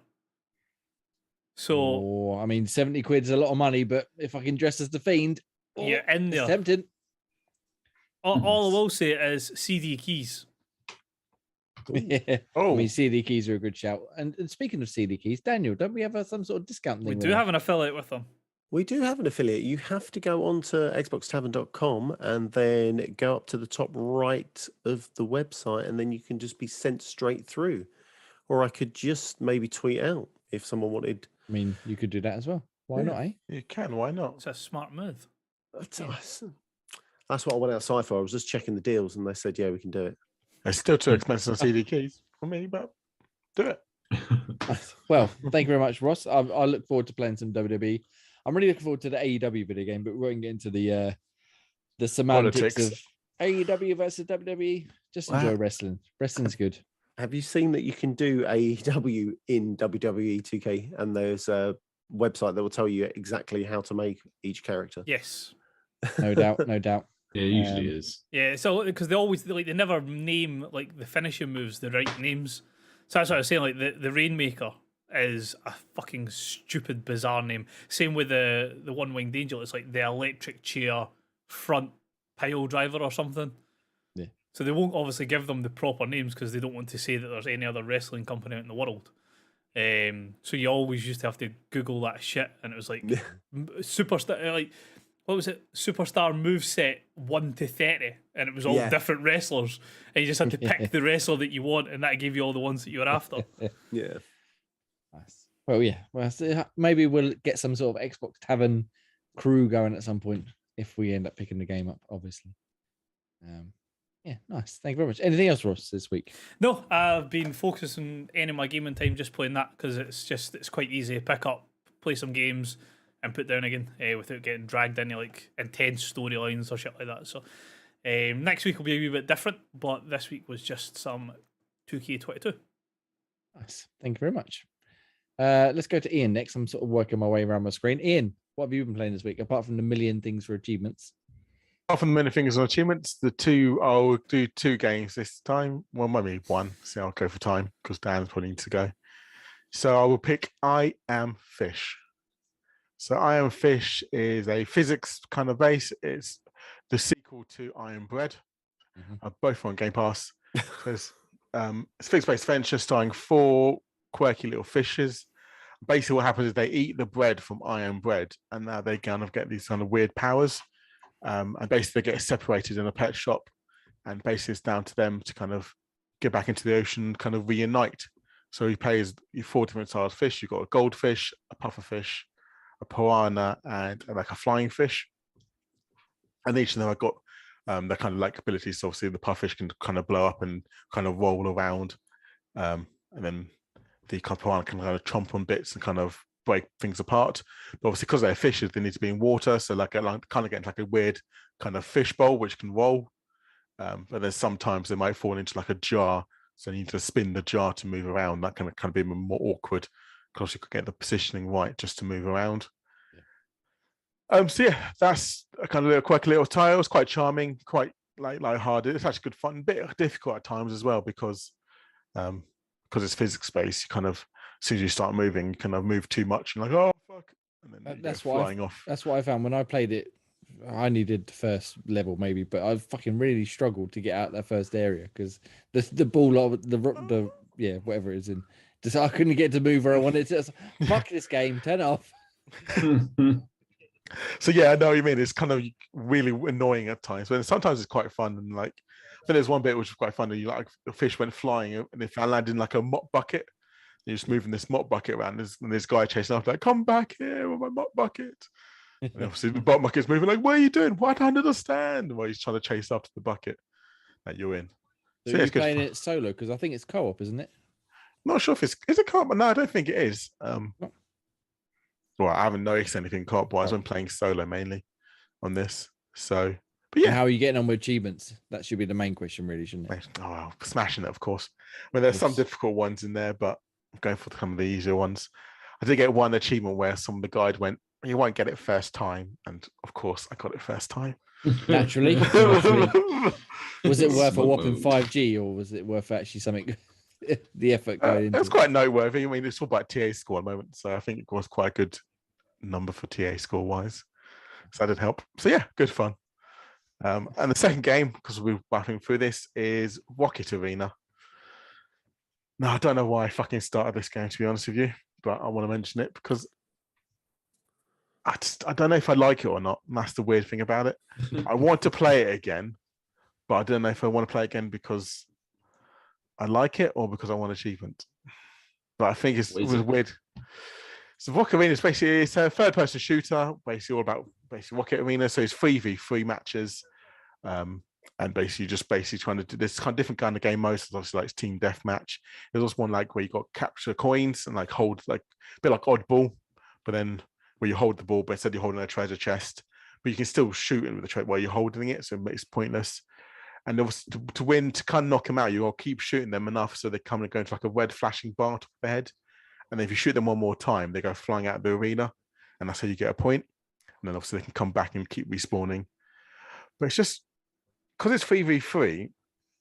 S5: So,
S1: I mean, 70 quid is a lot of money, but if I can dress as the Fiend,
S5: you're in there.
S1: It's tempting.
S5: All I will say is CD keys.
S1: Yeah.
S2: Oh,
S1: I mean, CD keys are a good shout. And speaking of CD keys, Daniel, don't we have some sort of discount thing?
S5: We do have an affiliate with them.
S4: We do have an affiliate. You have to go on to xboxtavern.com and then go up to the top right of the website, and then you can just be sent straight through. Or I could just maybe tweet out if someone wanted.
S1: I mean, you could do that as well. Why not, eh?
S2: You can. Why not?
S5: It's a smart move.
S4: That's what I went outside for. I was just checking the deals, and they said, yeah, we can do it.
S2: It's still too expensive on CD keys for me, but do it.
S1: Well, thank you very much, Ross. I look forward to playing some WWE. I'm really looking forward to the AEW video game, but we won't get into the semantics
S2: Politics.
S1: of AEW versus WWE. Just enjoy
S4: Wow.
S1: wrestling. Wrestling's good.
S4: Have you seen that you can do AEW in WWE 2K? And there's a website that will tell you exactly how to make each character.
S5: Yes.
S1: No doubt, no doubt.
S3: Yeah, it usually is.
S5: Yeah, so because they never name like the finishing moves the right names. So that's what I was saying. Like the Rainmaker is a fucking stupid, bizarre name. Same with the One Winged Angel. It's like the electric chair front pile driver or something.
S1: Yeah.
S5: So they won't obviously give them the proper names because they don't want to say that there's any other wrestling company out in the world. So you always used to have to Google that shit, and it was like superstar, like what was it? Superstar moveset 1 to 30, and it was all different wrestlers, and you just had to pick the wrestler that you want, and that gave you all the ones that you were after.
S4: Yeah.
S1: Nice. Well, yeah. Well, so maybe we'll get some sort of Xbox Tavern crew going at some point if we end up picking the game up, obviously. Yeah, nice. Thank you very much. Anything else, Ross, this week?
S5: No, I've been focusing any of my gaming time just playing that because it's quite easy to pick up, play some games, and put down again without getting dragged into like intense storylines or shit like that. So next week will be a wee bit different, but this week was just some 2K22.
S1: Nice. Thank you very much. Let's go to Ian next. I'm sort of working my way around my screen. Ian, what have you been playing this week, apart from the million things for achievements?
S2: Apart from the many fingers on achievements, I'll do 2 games this time. Well, maybe 1. So I'll go for time because Dan's probably needs to go. So I will pick I Am Fish. So I Am Fish is a physics kind of base. It's the sequel to I Am Bread. Both on Game Pass. It's physics-based adventure starring 4 quirky little fishes. Basically, what happens is they eat the bread from I Am Bread, and now they kind of get these kind of weird powers. And basically, they get separated in a pet shop, and basically, it's down to them to kind of get back into the ocean, kind of reunite. So he plays 4 different styles of fish. You've got a goldfish, a pufferfish, a piranha, and like a flying fish. And each of them have got their kind of like abilities. So obviously, the pufferfish can kind of blow up and kind of roll around, and then the piranha can kind of chomp on bits and kind of break things apart. But obviously, because they're fishes, they need to be in water. So like kind of get like a weird kind of fish bowl which can roll. But there's sometimes they might fall into like a jar. So you need to spin the jar to move around. That can kind of be more awkward because you could get the positioning right just to move around. So yeah, that's a kind of quirky little tile. It's quite charming, quite light-hearted. It's actually good fun, a bit difficult at times as well because it's physics based. You kind of, as soon as you start moving, you kind of move too much and like, oh fuck, and then
S1: That's
S2: go flying off.
S1: That's what I found when I played it. I only did the first level maybe, but I fucking really struggled to get out that first area because the ball of the whatever it is in. Just I couldn't get to move where I wanted to. Fuck this game, turn it off.
S2: So yeah, I know what you mean. It's kind of really annoying at times, but sometimes it's quite fun. And like, I think there's one bit which was quite funny. Like the fish went flying, and if I landed in like a mop bucket, you're just moving this mop bucket around. And this guy chasing after, like, come back here with my mop bucket. And obviously the mop bucket's moving. Like, what are you doing? What? I don't understand. While he's trying to chase after the bucket that you're in.
S1: So you're playing it solo because I think it's co-op, isn't it?
S2: Not sure if is it co-op, but no, I don't think it is. Well, I haven't noticed anything co-op-wise. I'm playing solo mainly on this. So, but yeah.
S1: And how are you getting on with achievements? That should be the main question, really, shouldn't it?
S2: Oh, well, smashing it, of course. I mean, there's some difficult ones in there, but I'm going for some of the easier ones. I did get one achievement where some of the guide went, you won't get it first time. And of course, I got it first time.
S1: Naturally. Was it worth a whopping 5G or was it worth actually something, the effort going into
S2: it? Was quite noteworthy. I mean, it's all about TA score at the moment. So I think it was quite a good number for TA score wise. So that did help. So yeah, good fun. And the second game, because we're battling through this, is Rocket Arena. Now, I don't know why I fucking started this game, to be honest with you, but I want to mention it because I don't know if I like it or not. That's the weird thing about it. I want to play it again, but I don't know if I want to play it again because I like it or because I want achievement. But I think it was weird. So Rocket Arena is basically it's a third-person shooter, basically all about Rocket Arena. So it's 3v3 matches, and basically just trying to do this kind of different kind of game modes. So obviously, like it's team deathmatch. There's also one like where you got capture coins and like hold like a bit like oddball, but then where you hold the ball, but instead you're holding a treasure chest, but you can still shoot it with the treasure while you're holding it, so it's pointless. And obviously to win, to kind of knock them out, you got to keep shooting them enough so they come and go into like a red flashing bar top of their head. And then if you shoot them one more time, they go flying out of the arena, and that's how you get a point. And then obviously they can come back and keep respawning. But it's just because it's 3v3,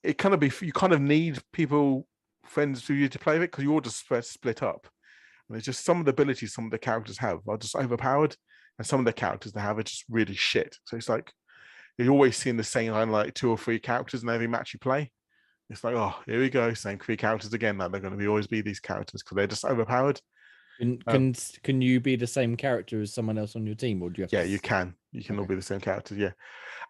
S2: it kind of you kind of need people, friends to you to play with it, because you all just split up. And it's just some of the abilities some of the characters have are just overpowered, and some of the characters they have are just really shit. So it's like you're always seeing the same like 2 or 3 characters in every match you play. It's like, oh, here we go, same 3 characters again. Like they're going to always be these characters because they're just overpowered.
S1: Can you be the same character as someone else on your team, or do you have?
S2: Yeah, you can. You can all be the same characters. Yeah,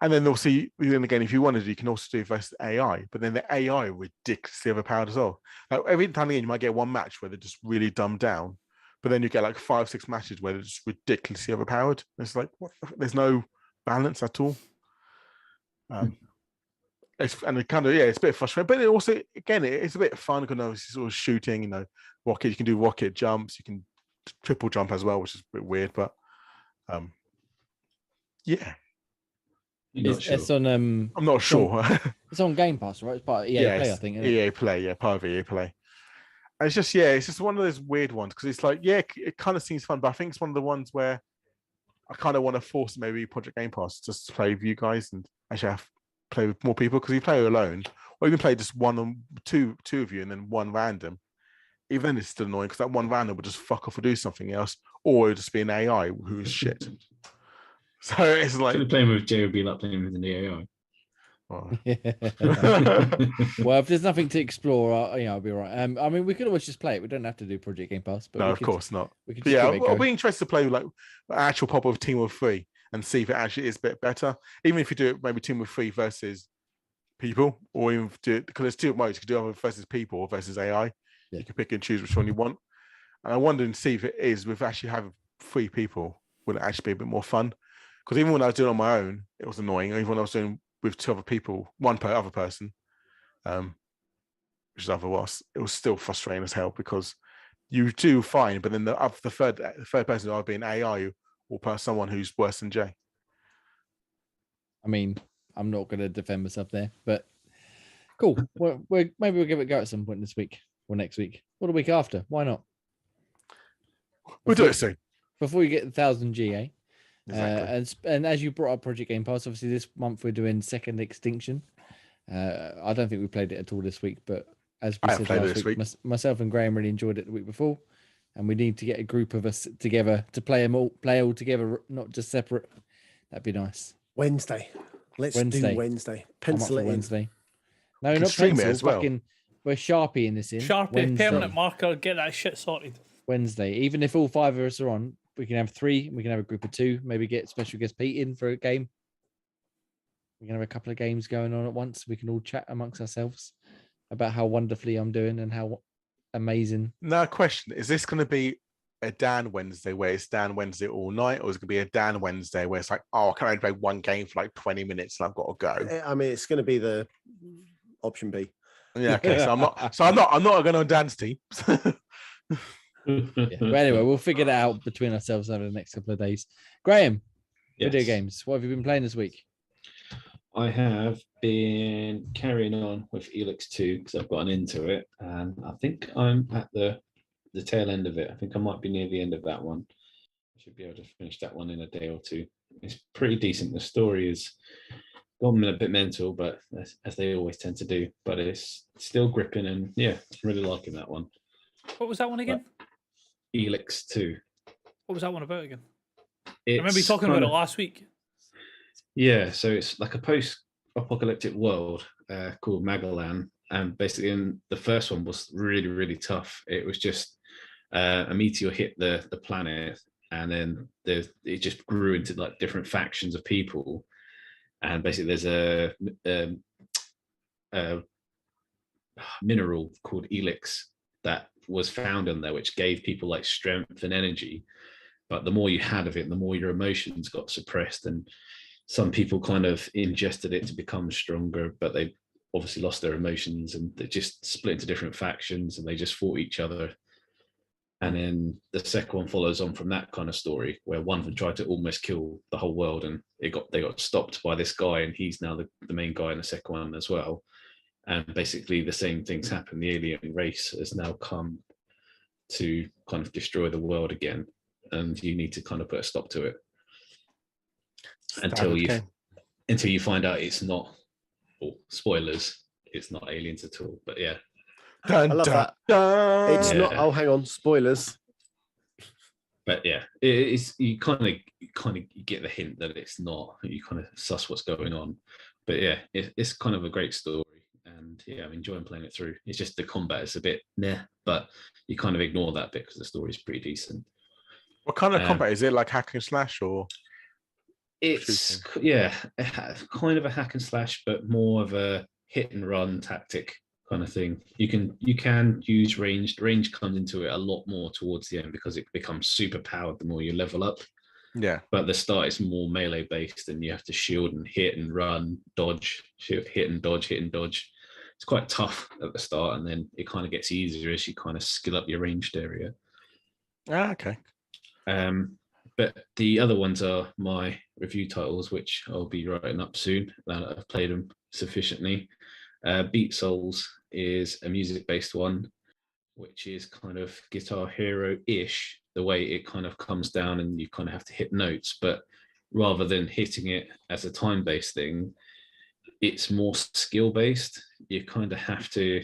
S2: and then also, then again, if you wanted, you can also do versus AI. But then the AI are ridiculously overpowered as well. Like every time again, you might get one match where they're just really dumbed down, but then you get like 5, 6 matches where they're just ridiculously overpowered. It's like there's no balance at all. It's a bit frustrating, but it also again it's a bit fun because it's sort of shooting. You know, rocket. You can do rocket jumps. You can triple jump as well, which is a bit weird, but yeah.
S1: It's on.
S2: I'm not sure.
S1: It's on Game Pass, right? It's part of EA Play, I think. Isn't
S2: EA Play, yeah, part of EA Play. And it's just one of those weird ones because it's like, yeah, it kind of seems fun, but I think it's one of the ones where I kind of want to force maybe Project Game Pass just to play with you guys and actually play with more people, because you play alone, or even play just one or two of you and then one random. Even then, it's still annoying because that one random will just fuck off or do something else, or it'll just be an AI who is shit. So it's like
S3: playing with Jay would be like playing with an AI.
S1: Well, if there's nothing to explore, I'll be all right. I mean, we could always just play it. We don't have to do Project Game Pass. But
S2: no, of course not.
S1: We could
S2: I'll be interested to play like an actual pop of team of 3 and see if it actually is a bit better. Even if you do it maybe team of 3 versus people, or even do it because there's 2 modes. You could do it versus people or versus AI. Yeah. You can pick and choose which one you want. And I wonder and see if it is with actually having 3 people, will it actually be a bit more fun? Because even when I was doing it on my own, it was annoying. Even when I was doing with 2 other people, one per other person, which is other was, it was still frustrating as hell because you do fine, but then the third person will either be an AI or someone who's worse than Jay.
S1: I mean, I'm not going to defend myself there, but cool. Maybe we'll give it a go at some point this week or next week or the week after. Why not?
S2: We'll do it soon.
S1: Before you get 1,000 GA.
S2: Exactly.
S1: And as you brought up Project Game Pass, obviously this month we're doing Second Extinction. I don't think we played it at all this week, but as we said last week, myself and Graham really enjoyed it the week before, and we need to get a group of us together to play all together, not just separate. That'd be nice.
S4: Wednesday. Let's do Wednesday. Pencil it in.
S1: Wednesday. No, not pencil. As well. We're Sharpie this in.
S5: Sharpie, Wednesday. Permanent marker, get that shit sorted.
S1: Wednesday. Even if all 5 of us are on, we can have 3. We can have a group of 2. Maybe get special guest Pete in for a game. We can have a couple of games going on at once. We can all chat amongst ourselves about how wonderfully I'm doing and how amazing.
S2: Now, question: is this going to be a Dan Wednesday where it's Dan Wednesday all night, or is it going to be a Dan Wednesday where it's like, oh, I can only play one game for like 20 minutes and I've got to go?
S4: I mean, it's going to be the option B.
S2: Yeah. Okay. So I'm not going on Dan's team.
S1: Yeah. But anyway, we'll figure that out between ourselves over the next couple of days. Graham, video games. What have you been playing this week?
S3: I have been carrying on with Elix 2 because I've gotten into it, and I think I'm at the tail end of it. I think I might be near the end of that one. I should be able to finish that one in a day or 2. It's pretty decent. The story is gone a bit mental, but as they always tend to do. But it's still gripping, and yeah, I'm really liking that one.
S5: What was that one again?
S3: Elix 2.
S5: What was that one about again? I remember you talking about it last week.
S3: Yeah, so it's like a post-apocalyptic world called Magalan, and basically in the first one was really, really tough. It was just a meteor hit the planet, and then it just grew into like different factions of people, and basically there's a mineral called Elix that was found in there, which gave people like strength and energy. But the more you had of it, the more your emotions got suppressed, and some people kind of ingested it to become stronger, but they obviously lost their emotions and they just split into different factions and they just fought each other. And then the second one follows on from that kind of story, where one of them tried to almost kill the whole world, and they got stopped by this guy, and he's now the main guy in the second one as well. And basically the same things happen. The alien race has now come to kind of destroy the world again, and you need to kind of put a stop to it until you find out it's not. Well, spoilers, it's not aliens at all. But yeah.
S4: I love that. It's not. Oh, hang on, spoilers.
S3: But yeah, it's you kind of get the hint that it's not. You kind of suss what's going on. But yeah, it's kind of a great story, and yeah, I'm enjoying playing it through. It's just the combat is a bit but you kind of ignore that bit because the story is pretty decent.
S2: What kind of combat is it? Like hack and slash or?
S3: It's kind of a hack and slash, but more of a hit and run tactic kind of thing. You can use ranged. Range comes into it a lot more towards the end because it becomes super powered the more you level up.
S2: Yeah.
S3: But the start is more melee based, and you have to shield and hit and run, dodge, hit and dodge. It's quite tough at the start, and then it kind of gets easier as you kind of skill up your ranged area.
S2: Okay.
S3: But the other ones are my review titles, which I'll be writing up soon. Now that I've played them sufficiently. Beat Souls is a music-based one, which is kind of Guitar Hero-ish, the way it kind of comes down and you kind of have to hit notes, but rather than hitting it as a time-based thing, it's more skill-based. You kind of have to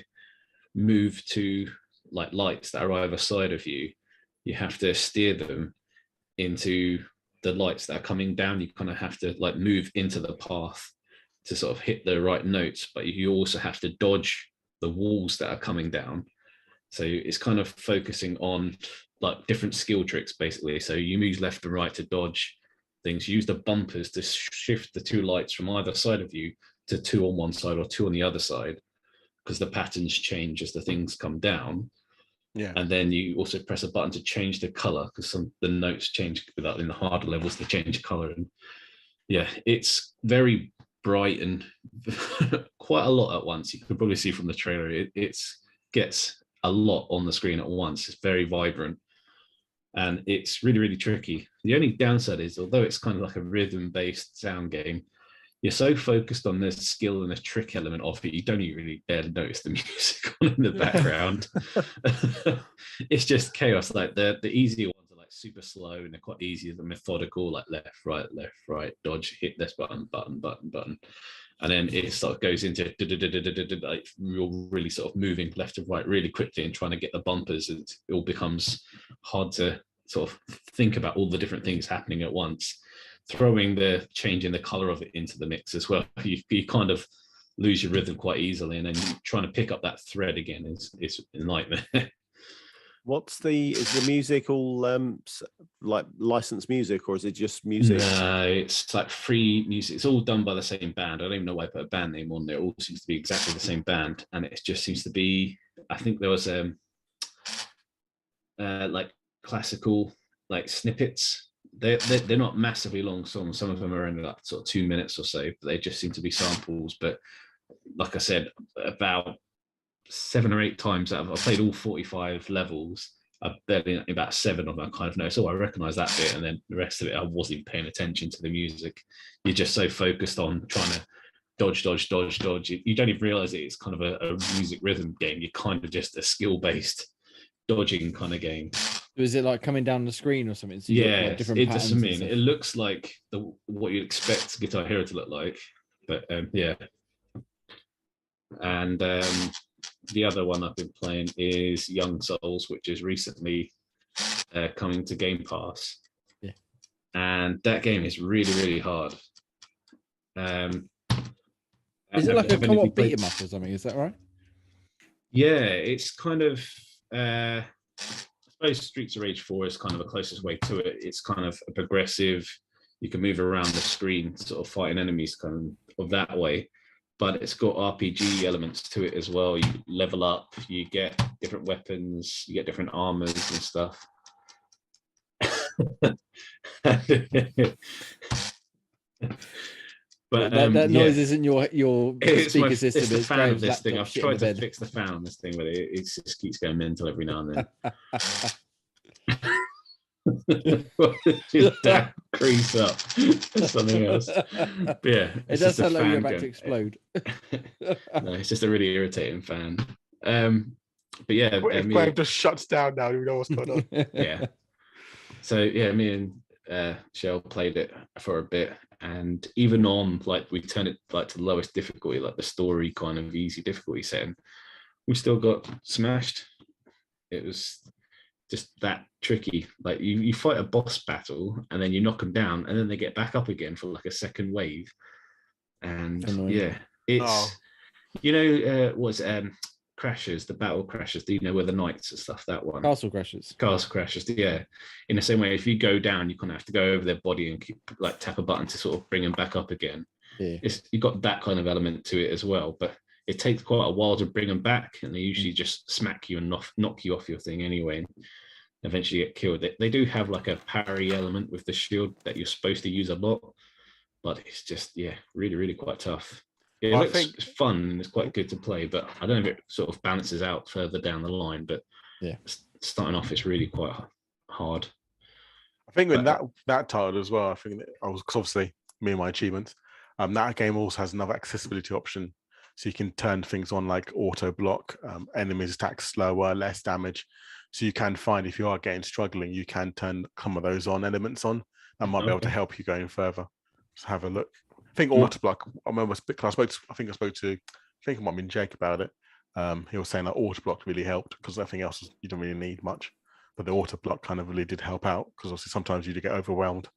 S3: move to like lights that are either side of you. You have to steer them into the lights that are coming down. You kind of have to like move into the path to sort of hit the right notes, but you also have to dodge the walls that are coming down. So it's kind of focusing on like different skill tricks, basically. So you move left and right to dodge things, use the bumpers to shift the two lights from either side of you to two on one side or two on the other side, because the patterns change as the things come down.
S2: Yeah.
S3: And then you also press a button to change the color, because the notes change without in the harder levels, they change color. And yeah, it's very bright and quite a lot at once. You can probably see from the trailer, it gets a lot on the screen at once. It's very vibrant and it's really, really tricky. The only downside is, although it's kind of like a rhythm-based sound game, you're so focused on the skill and the trick element of it, you don't even really dare to notice the music on in the background. It's just chaos. Like the easier ones are like super slow and they're quite easy, the methodical, like left, right, dodge, hit this button. And then it sort of goes into like you're really sort of moving left and right really quickly and trying to get the bumpers. It all becomes hard to sort of think about all the different things happening at once. Throwing the change in the color of it into the mix as well, you kind of lose your rhythm quite easily, and then trying to pick up that thread again is a nightmare.
S4: Is the music all like licensed music, or is it just music?
S3: No, it's like free music. It's all done by the same band. I don't even know why I put a band name on there. It all seems to be exactly the same band, and it just seems to be. I think there was like classical like snippets. They're not massively long songs. Some of them are only like sort of 2 minutes or so, but they just seem to be samples. But like I said, about 7 or 8 times I've played all 45 levels. I've barely about 7 of them I kind of know. So I recognize that bit, and then the rest of it I wasn't even paying attention to the music. You're just so focused on trying to dodge. You don't even realize it's kind of a music rhythm game. You're kind of just a skill-based dodging kind of game.
S1: Is it like coming down the screen or something? So
S3: yeah,
S1: like different
S3: it doesn't mean
S1: stuff?
S3: it looks like what you'd expect Guitar Hero to look like, but yeah. And the other one I've been playing is Young Souls, which is recently coming to Game Pass.
S1: Yeah,
S3: and that game is really, really hard.
S1: Is it like a co-op beat 'em up or something? Is that right?
S3: Yeah, it's kind of. I suppose Streets of Rage 4 is kind of the closest way to it. It's kind of a progressive, you can move around the screen, sort of fighting enemies kind of that way. But it's got RPG elements to it as well. You level up, you get different weapons, you get different armors and stuff. But
S1: that noise isn't your speaker system.
S3: It's the fan of this thing.
S1: laptop
S3: I've
S1: shit
S3: tried
S1: in the
S3: to
S1: bed.
S3: fix the fan on this thing, but it just keeps going mental every now and then. Just damn crease up. Something else. But yeah,
S1: It
S3: it's
S1: does
S3: just a
S1: sound like you're
S3: fan
S1: about
S3: gun.
S1: to explode.
S3: No, it's just a really irritating fan. But yeah,
S2: Graham just shuts down now. You know what's going on.
S3: yeah. So yeah, me and Shell played it for a bit, and even on like we turned it like to the lowest difficulty, like the story kind of easy difficulty setting, we still got smashed. It was just that tricky. Like you fight a boss battle and then you knock them down and then they get back up again for like a second wave. And
S1: Annoying.
S3: it's what's Crashes, the battle Crashes. Do you know where the knights and stuff? That one.
S1: Castle Crashes.
S3: Castle Crashes. Yeah. In the same way, if you go down, you kind of have to go over their body and keep, like tap a button to sort of bring them back up again.
S1: Yeah.
S3: You've got that kind of element to it as well, but it takes quite a while to bring them back, and they usually just smack you and knock you off your thing anyway, and eventually get killed. They do have like a parry element with the shield that you're supposed to use a lot, but it's just really, really quite tough. It looks fun and it's quite good to play, but I don't know if it sort of balances out further down the line. But starting off, it's really quite hard.
S2: I think with that title as well, I think that I was, cause obviously me and my achievements. That game also has another accessibility option, so you can turn things on like auto block, enemies attack slower, less damage. So you can find if you are struggling, you can turn some of those elements on. That might be able to help you going further. Just have a look. I think auto block. I remember I spoke to. I think it might have been Jake about it. He was saying that auto block really helped because everything else you don't really need much, but the auto block kind of really did help out because obviously sometimes you do get overwhelmed.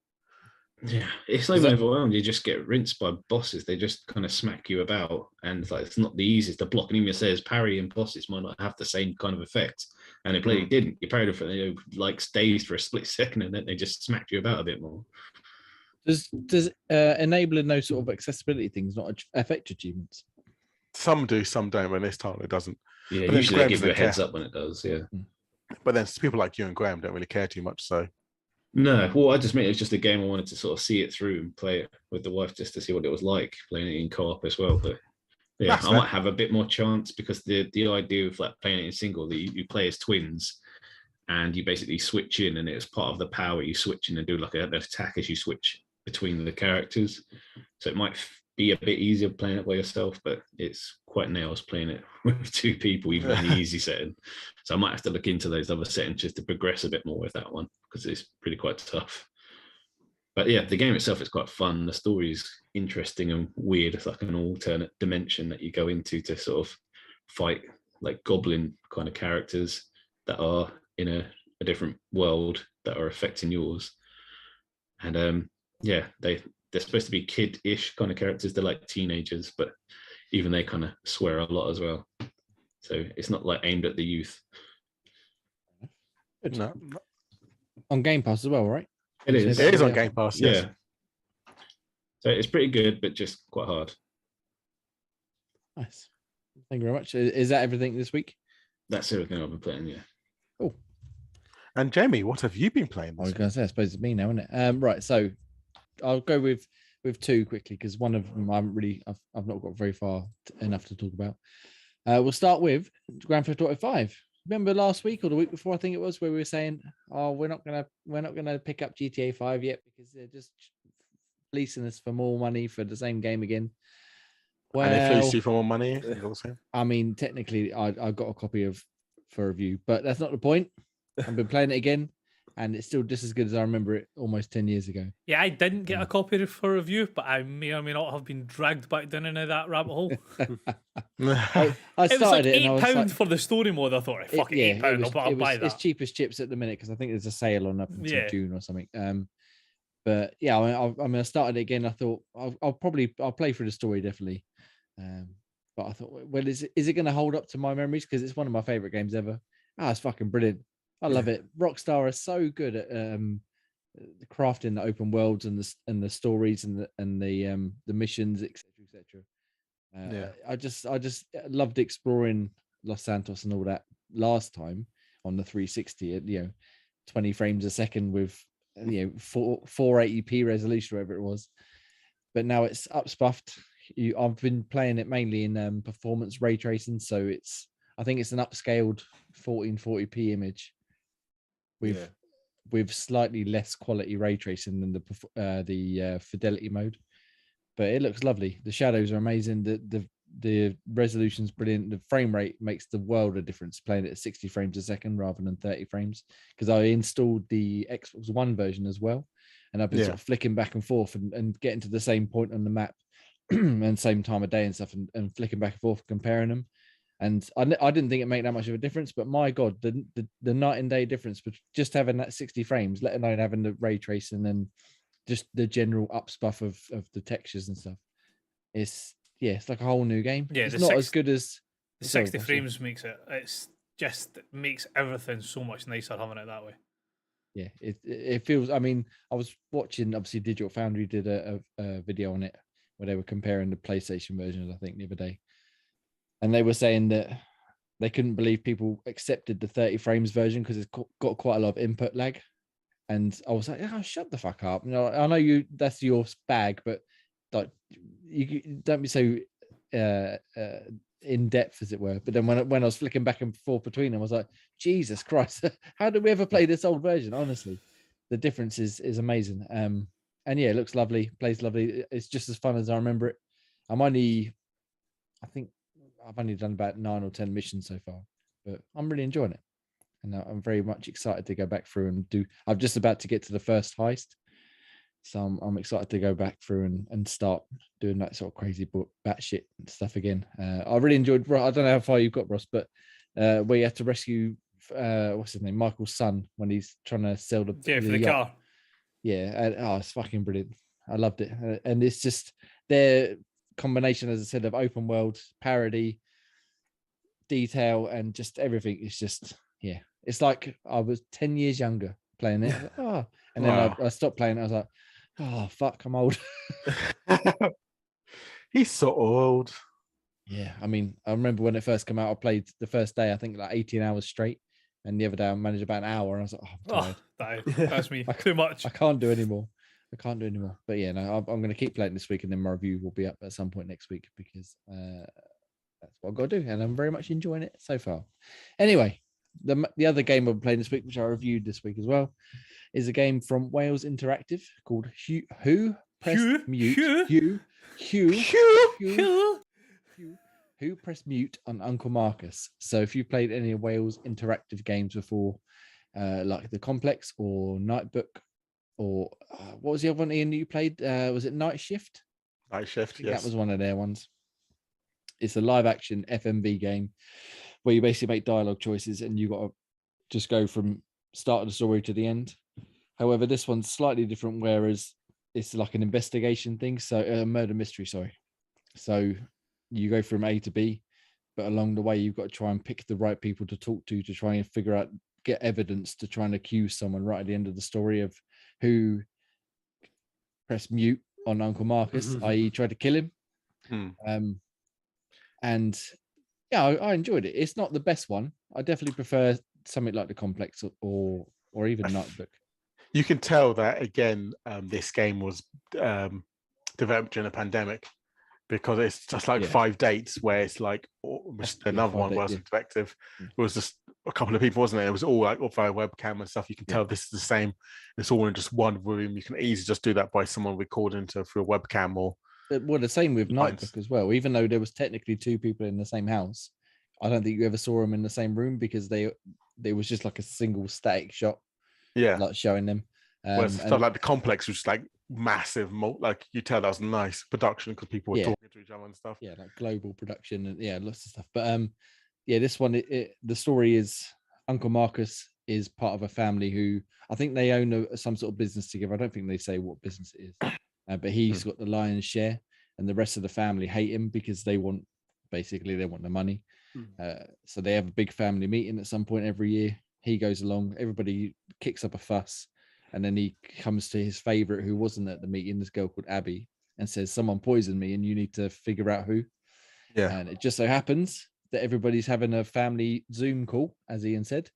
S3: Yeah, it's not even overwhelmed. You just get rinsed by bosses. They just kind of smack you about, and it's not the easiest to block. And even says parry and bosses might not have the same kind of effect, and it clearly didn't. You parried for like stays for a split second, and then they just smacked you about a bit more.
S1: Does enabling those sort of accessibility things not affect achievements?
S2: Some do, some don't. When this title, it doesn't.
S3: Yeah, but usually they give you a heads up when it does. Yeah,
S2: but then people like you and Graham don't really care too much. So
S3: no, well, I just mean it was just a game I wanted to sort of see it through and play it with the wife just to see what it was like playing it in co-op as well. But yeah, I might have a bit more chance because the idea of like playing it in single, that you play as twins and you basically switch in, and it's part of the power you switch in and do like an attack as you switch between the characters. So it might be a bit easier playing it by yourself, but it's quite nails playing it with two people, even in the easy setting. So I might have to look into those other settings just to progress a bit more with that one because it's pretty quite tough. But yeah, the game itself is quite fun. The story is interesting and weird. It's like an alternate dimension that you go into to sort of fight like goblin kind of characters that are in a different world that are affecting yours. And they're supposed to be kid-ish kind of characters. They're like teenagers, but even they kind of swear a lot as well. So it's not like aimed at the youth.
S2: no.
S1: On Game Pass as well, right?
S3: It is.
S2: It is on Game Pass. Yes.
S3: Yeah. So it's pretty good, but just quite hard.
S1: Nice. Thank you very much. Is that everything this week?
S3: That's everything I've been playing. Yeah.
S1: Cool.
S2: And Jamie, what have you been playing?
S1: I was going to say, I suppose it's me now, isn't it? Right. So I'll go with two quickly because one of them I've not got very far enough to talk about. We'll start with Grand Theft Auto 5. Remember last week or the week before, I think it was, where we were saying, "Oh, we're not gonna pick up GTA 5 yet because they're just fleecing us for more money for the same game again." Well,
S2: and they fleece you for more money.
S1: I mean, technically, I got a copy for review, but that's not the point. I've been playing it again, and it's still just as good as I remember it almost 10 years ago.
S5: Yeah, I didn't get a copy for review, but I may or may not have been dragged back down into that rabbit hole.
S1: I
S5: It was like
S1: started it, and I was
S5: £8
S1: like,
S5: for the story mode. I thought, fuck it, £8, I'll buy that.
S1: It's cheap as chips at the minute because I think there's a sale on up until
S5: Yeah.
S1: June or something. But yeah, I started it again. I thought I'll play through the story definitely. But I thought, well, is it going to hold up to my memories? Because it's one of my favorite games ever. It's fucking brilliant. I love it. Rockstar are so good at crafting the open worlds and the stories and the missions, etc. I just loved exploring Los Santos and all that last time on the 360 at 20 frames a second with 480p resolution, whatever it was. But now it's upspuffed. I've been playing it mainly in performance ray tracing, so I think it's an upscaled 1440p image with with slightly less quality ray tracing than the fidelity mode. But it looks lovely. The shadows are amazing. The resolution's brilliant. The frame rate makes the world of difference playing it at 60 frames a second rather than 30 frames. Because I installed the Xbox One version as well, and I've been sort of flicking back and forth and getting to the same point on the map and same time of day and stuff, and flicking back and forth, comparing them. And I didn't think it made that much of a difference, but my God, the night and day difference, but just having that 60 frames, let alone having the ray tracing and just the general upspuff of the textures and stuff. It's like a whole new game.
S5: Yeah,
S1: it's not as good as
S5: the 60 frames makes it. It's just makes everything so much nicer having it that way.
S1: Yeah, it feels. I mean, I was watching. Obviously, Digital Foundry did a video on it where they were comparing the PlayStation versions, I think, the other day, and they were saying that they couldn't believe people accepted the 30 frames version because it's got quite a lot of input lag. And I was like, "Oh, shut the fuck up!" You know, I know that's your bag, but like, you don't be so in depth, as it were. But then when I was flicking back and forth between them, I was like, Jesus Christ, how did we ever play this old version? Honestly, the difference is amazing. And yeah, it looks lovely, plays lovely. It's just as fun as I remember it. I think I've only done about 9 or 10 missions so far, but I'm really enjoying it. And I'm very much excited to go back through and do. I'm just about to get to the first heist, so I'm excited to go back through and start doing that sort of crazy batshit stuff again. I really enjoyed. I don't know how far you've got, Ross, but where you have to rescue what's his name, Michael's son, when he's trying to sell the
S5: for the car.
S1: Yeah, it's fucking brilliant. I loved it, and it's just their combination, as I said, of open world, parody, detail, and just everything. It's just it's like I was 10 years younger playing it. Like, and then I stopped playing it. I was like, oh fuck, I'm old.
S2: He's so old.
S1: Yeah, I mean, I remember when it first came out, I played the first day, I think like 18 hours straight, and the other day I managed about an hour, and I was like, oh, I'm tired.
S5: That's me. Too much.
S1: I can't do anymore. But yeah, no, I'm going to keep playing this week, and then my review will be up at some point next week, because that's what I've got to do, and I'm very much enjoying it so far. Anyway, the other game I've been playing this week, which I reviewed this week as well, is a game from Wales Interactive called Who Pressed Mute on Uncle Marcus. So if you played any of Wales Interactive games before, like The Complex or Nightbook, or what was the other one, Ian, that you played? Was it Night Shift?
S2: Night Shift, yes.
S1: That was one of their ones. It's a live action FMV game where you basically make dialogue choices and you got to just go from start of the story to the end. However, this one's slightly different, whereas it's like an investigation thing. So a murder mystery, sorry. So you go from A to B, but along the way, you've got to try and pick the right people to talk to try and figure out, get evidence to try and accuse someone right at the end of the story of who pressed mute on Uncle Marcus, i.e. tried to kill him. And yeah, I enjoyed it. It's not the best one. I definitely prefer something like The Complex or even Nightbook. You
S2: can tell that again. This game was developed during a pandemic, because it's just like 5 dates where it's like another one was effective. It was just a couple of people, wasn't it? It was all like via webcam and stuff. You can tell this is the same. It's all in just one room. You can easily just do that by someone recording through a webcam or.
S1: Well, the same with Nightbook as well. Even though there was technically 2 people in the same house, I don't think you ever saw them in the same room, because there was just like a single static shot. Yeah, like showing them.
S2: Whereas stuff like The Complex was like massive, like you tell that was nice production because people were talking to each other and stuff.
S1: Yeah, like global production and lots of stuff. But this one, the story is Uncle Marcus is part of a family who I think they own some sort of business together. I don't think they say what business it is. But he's got the lion's share, and the rest of the family hate him because they want the money. So they have a big family meeting at some point every year. He goes along, everybody kicks up a fuss, and then he comes to his favorite, who wasn't at the meeting, this girl called Abby, and says, someone poisoned me and you need to figure out who. Yeah. And it just so happens that everybody's having a family Zoom call, as Ian said,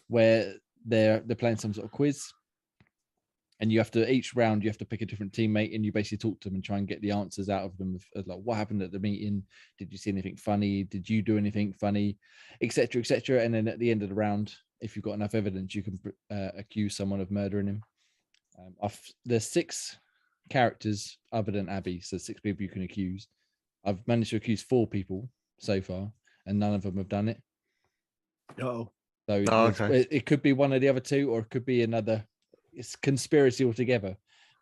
S1: where they're playing some sort of quiz. And each round, you have to pick a different teammate, and you basically talk to them and try and get the answers out of them of like, what happened at the meeting? Did you see anything funny? Did you do anything funny? Et cetera, et cetera. And then at the end of the round, if you've got enough evidence, you can accuse someone of murdering him. There's 6 characters other than Abby, so 6 people you can accuse. I've managed to accuse 4 people so far, and none of them have done it.
S4: Oh,
S1: So
S2: okay.
S1: it could be one of the other 2, or it could be another. It's conspiracy altogether.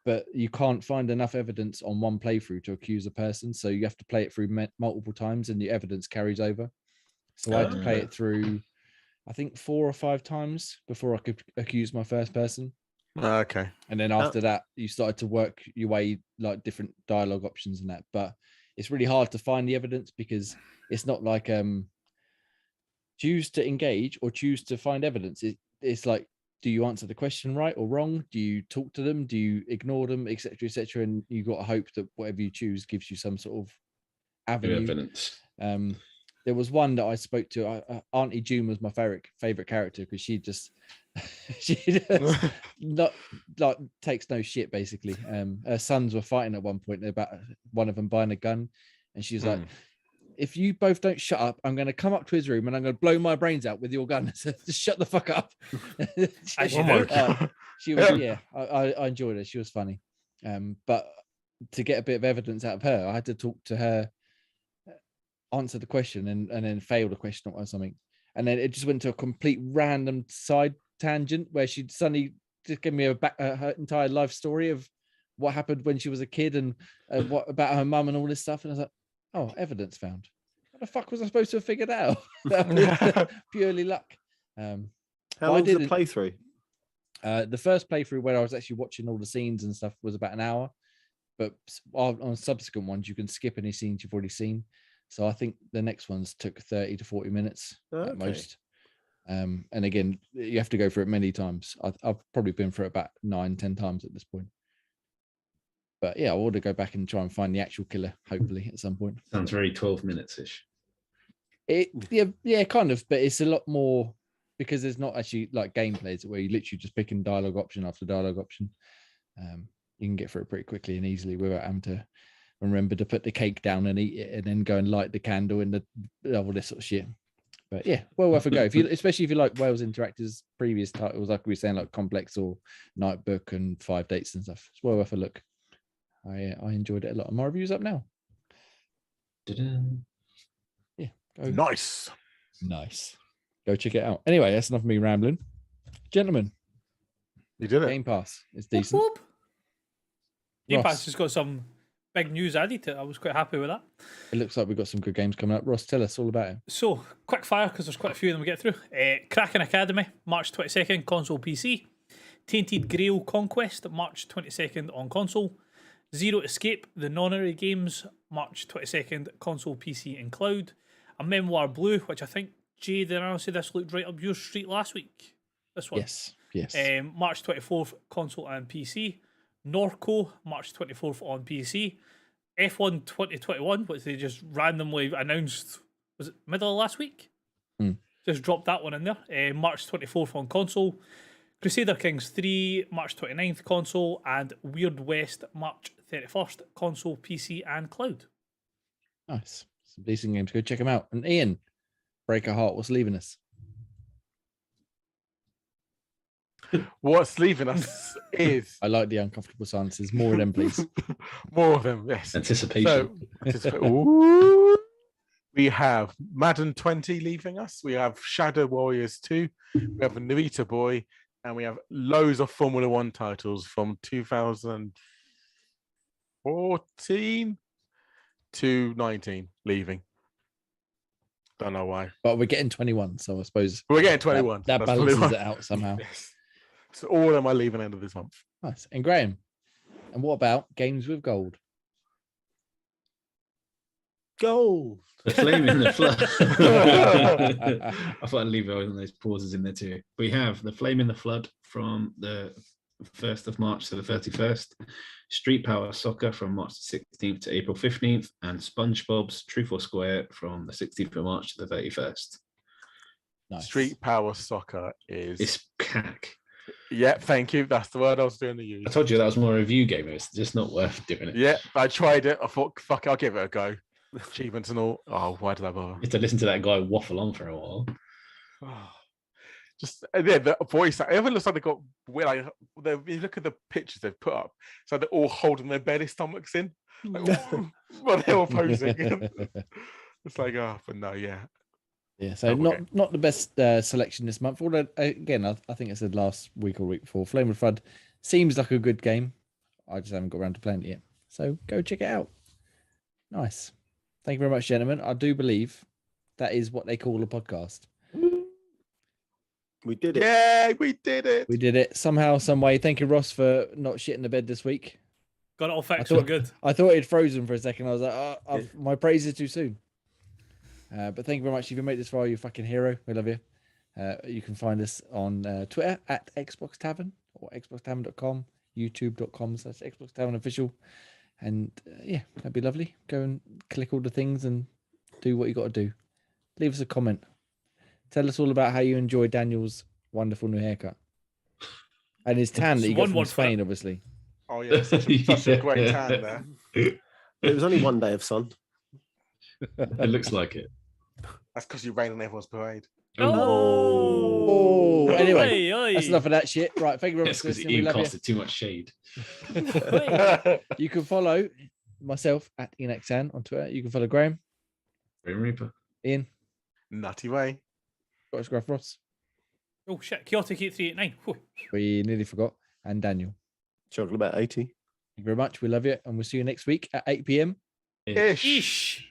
S1: But you can't find enough evidence on one playthrough to accuse a person, so you have to play it through multiple times, and the evidence carries over. So I had to play it through, I think 4 or 5 times before I could accuse my first person.
S2: Okay.
S1: And then after that, you started to work your way like different dialogue options and that. But it's really hard to find the evidence because it's not like choose to engage or choose to find evidence. It's like, do you answer the question right or wrong? Do you talk to them? Do you ignore them, etc., etc.? And you got to hope that whatever you choose gives you some sort of avenue.
S3: Evidence.
S1: There was one that I spoke to. Auntie June was my favorite character because she just not like takes no shit basically. Her sons were fighting at one point about one of them buying a gun, and she was like, if you both don't shut up, I'm going to come up to his room and I'm going to blow my brains out with your gun. So just shut the fuck up. She was, I enjoyed her. She was funny. But to get a bit of evidence out of her, I had to talk to her, answer the question and then fail the question or something. And then it just went to a complete random side tangent where she suddenly just gave me her entire life story of what happened when she was a kid and what about her mum and all this stuff. And I was like, oh, evidence found. How the fuck was I supposed to have figured out? That was purely luck.
S4: how long was the playthrough?
S1: The first playthrough where I was actually watching all the scenes and stuff was about an hour, but on subsequent ones you can skip any scenes you've already seen. So I think the next ones took 30 to 40 minutes at most. And again, you have to go through it many times. I've probably been through it about 9-10 times at this point. But yeah, I want to go back and try and find the actual killer, hopefully, at some point.
S3: Sounds very 12 minutes-ish.
S1: Yeah, kind of, but it's a lot more because there's not actually like gameplays where you literally just picking dialogue option after dialogue option. You can get through it pretty quickly and easily without having to remember to put the cake down and eat it and then go and light the candle and all this sort of shit. But yeah, well worth a go. Especially if you like Wales Interactive's previous titles, like we were saying, like Complex or Nightbook and 5 Dates and stuff. It's well worth a look. I enjoyed it a lot. And my review's up now. Yeah. Go.
S2: Nice.
S1: Go check it out. Anyway, that's enough of me rambling. Gentlemen,
S2: you did it.
S1: Game Pass is decent.
S5: Game Pass has got some big news added to it. I was quite happy with that.
S1: It looks like we've got some good games coming up. Ross, tell us all about it.
S5: So, quick fire, because there's quite a few of them we get through. Kraken Academy, March 22nd, console PC. Tainted Grail Conquest, March 22nd on console. Zero Escape, The Nonary Games, March 22nd, console, PC and cloud. A Memoir Blue, which I think, Jay, did I say this looked right up your street last week? This one?
S1: Yes.
S5: March 24th, console and PC. Norco, March 24th on PC. F1 2021, which they just randomly announced, was it middle of last week? Just dropped that one in there. March 24th on console. Crusader Kings 3, March 29th console. And Weird West, March 31st console, PC and cloud.
S1: Nice. Some decent games. Go check them out. And Ian, break a heart. What's leaving us?
S2: What's leaving us is...
S1: I like the uncomfortable silences. More of them, please.
S2: More of them, yes.
S3: Anticipation.
S2: So, we have Madden 20 leaving us. We have Shadow Warriors 2. We have Narita Boy. And we have loads of Formula 1 titles from 2014 to 19 leaving. Don't know why.
S1: But we're getting 21, so I suppose...
S2: We're getting 21.
S1: That balances it out somehow.
S2: Yes. So all of them are leaving end of this month.
S1: Nice. And Graham, and what about Games with Gold?
S4: Gold.
S3: The Flame in the Flood. I thought I'd leave all those pauses in there too. We have The Flame in the Flood from the 1st of March to the 31st. Street Power Soccer from March 16th to April 15th. And SpongeBob's Truth or Square from the 16th of March to the 31st.
S1: Nice.
S2: Street Power Soccer is...
S3: It's cack.
S2: Yeah, thank you. That's the word I was doing to use.
S3: I told you that was more a review game. It's just not worth doing it.
S2: Yeah, I tried it. I thought, fuck it, I'll give it a go. Achievements and all. Oh, why did I bother?
S3: You have to listen to that guy waffle on for a while.
S2: Just yeah, the voice. Everyone looks like they got like you look at the pictures they've put up. So they're all holding their belly stomachs in, like, while they're all posing. It's like, oh, but no, yeah.
S1: Yeah, so not the best selection this month. Although again, I think I said last week or week before, Flame of Flood seems like a good game. I just haven't got around to playing it yet. So go check it out. Nice. Thank you very much, gentlemen. I do believe that is what they call a podcast.
S4: We did it.
S2: Yeah, we did it.
S1: We did it somehow, some way. Thank you, Ross, for not shitting the bed this week.
S5: Got it all fixed. We're good.
S1: I thought it had frozen for a second. I was like, my praise is too soon. But thank you very much. If you made this far, you're a fucking hero. We love you. You can find us on Twitter at Xbox Tavern or xboxtavern.com, youtube.com/Xbox Tavern official. And yeah, that'd be lovely. Go and click all the things and do what you got to do. Leave us a comment. Tell us all about how you enjoy Daniel's wonderful new haircut. And his tan that you got from Spain, obviously.
S2: Oh, yeah, such a great tan there.
S4: It was only one day of sun.
S3: It looks like it.
S2: That's because you rain on everyone's parade.
S1: Oh, anyway, that's enough of that shit. Right, thank you very much for listening. We love
S3: costed too much shade.
S1: You can follow myself at IanXan on Twitter. You can follow Graham.
S3: Grim Reaper.
S1: Ian.
S2: Nutty Way.
S1: Scottish Gruff Ross.
S5: Oh shit, Chaotic 8389.
S1: We nearly forgot. And Daniel.
S4: Chocolate about 80.
S1: Thank you very much. We love you. And we'll see you next week at 8 p.m.
S2: Ish.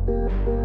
S1: Bye.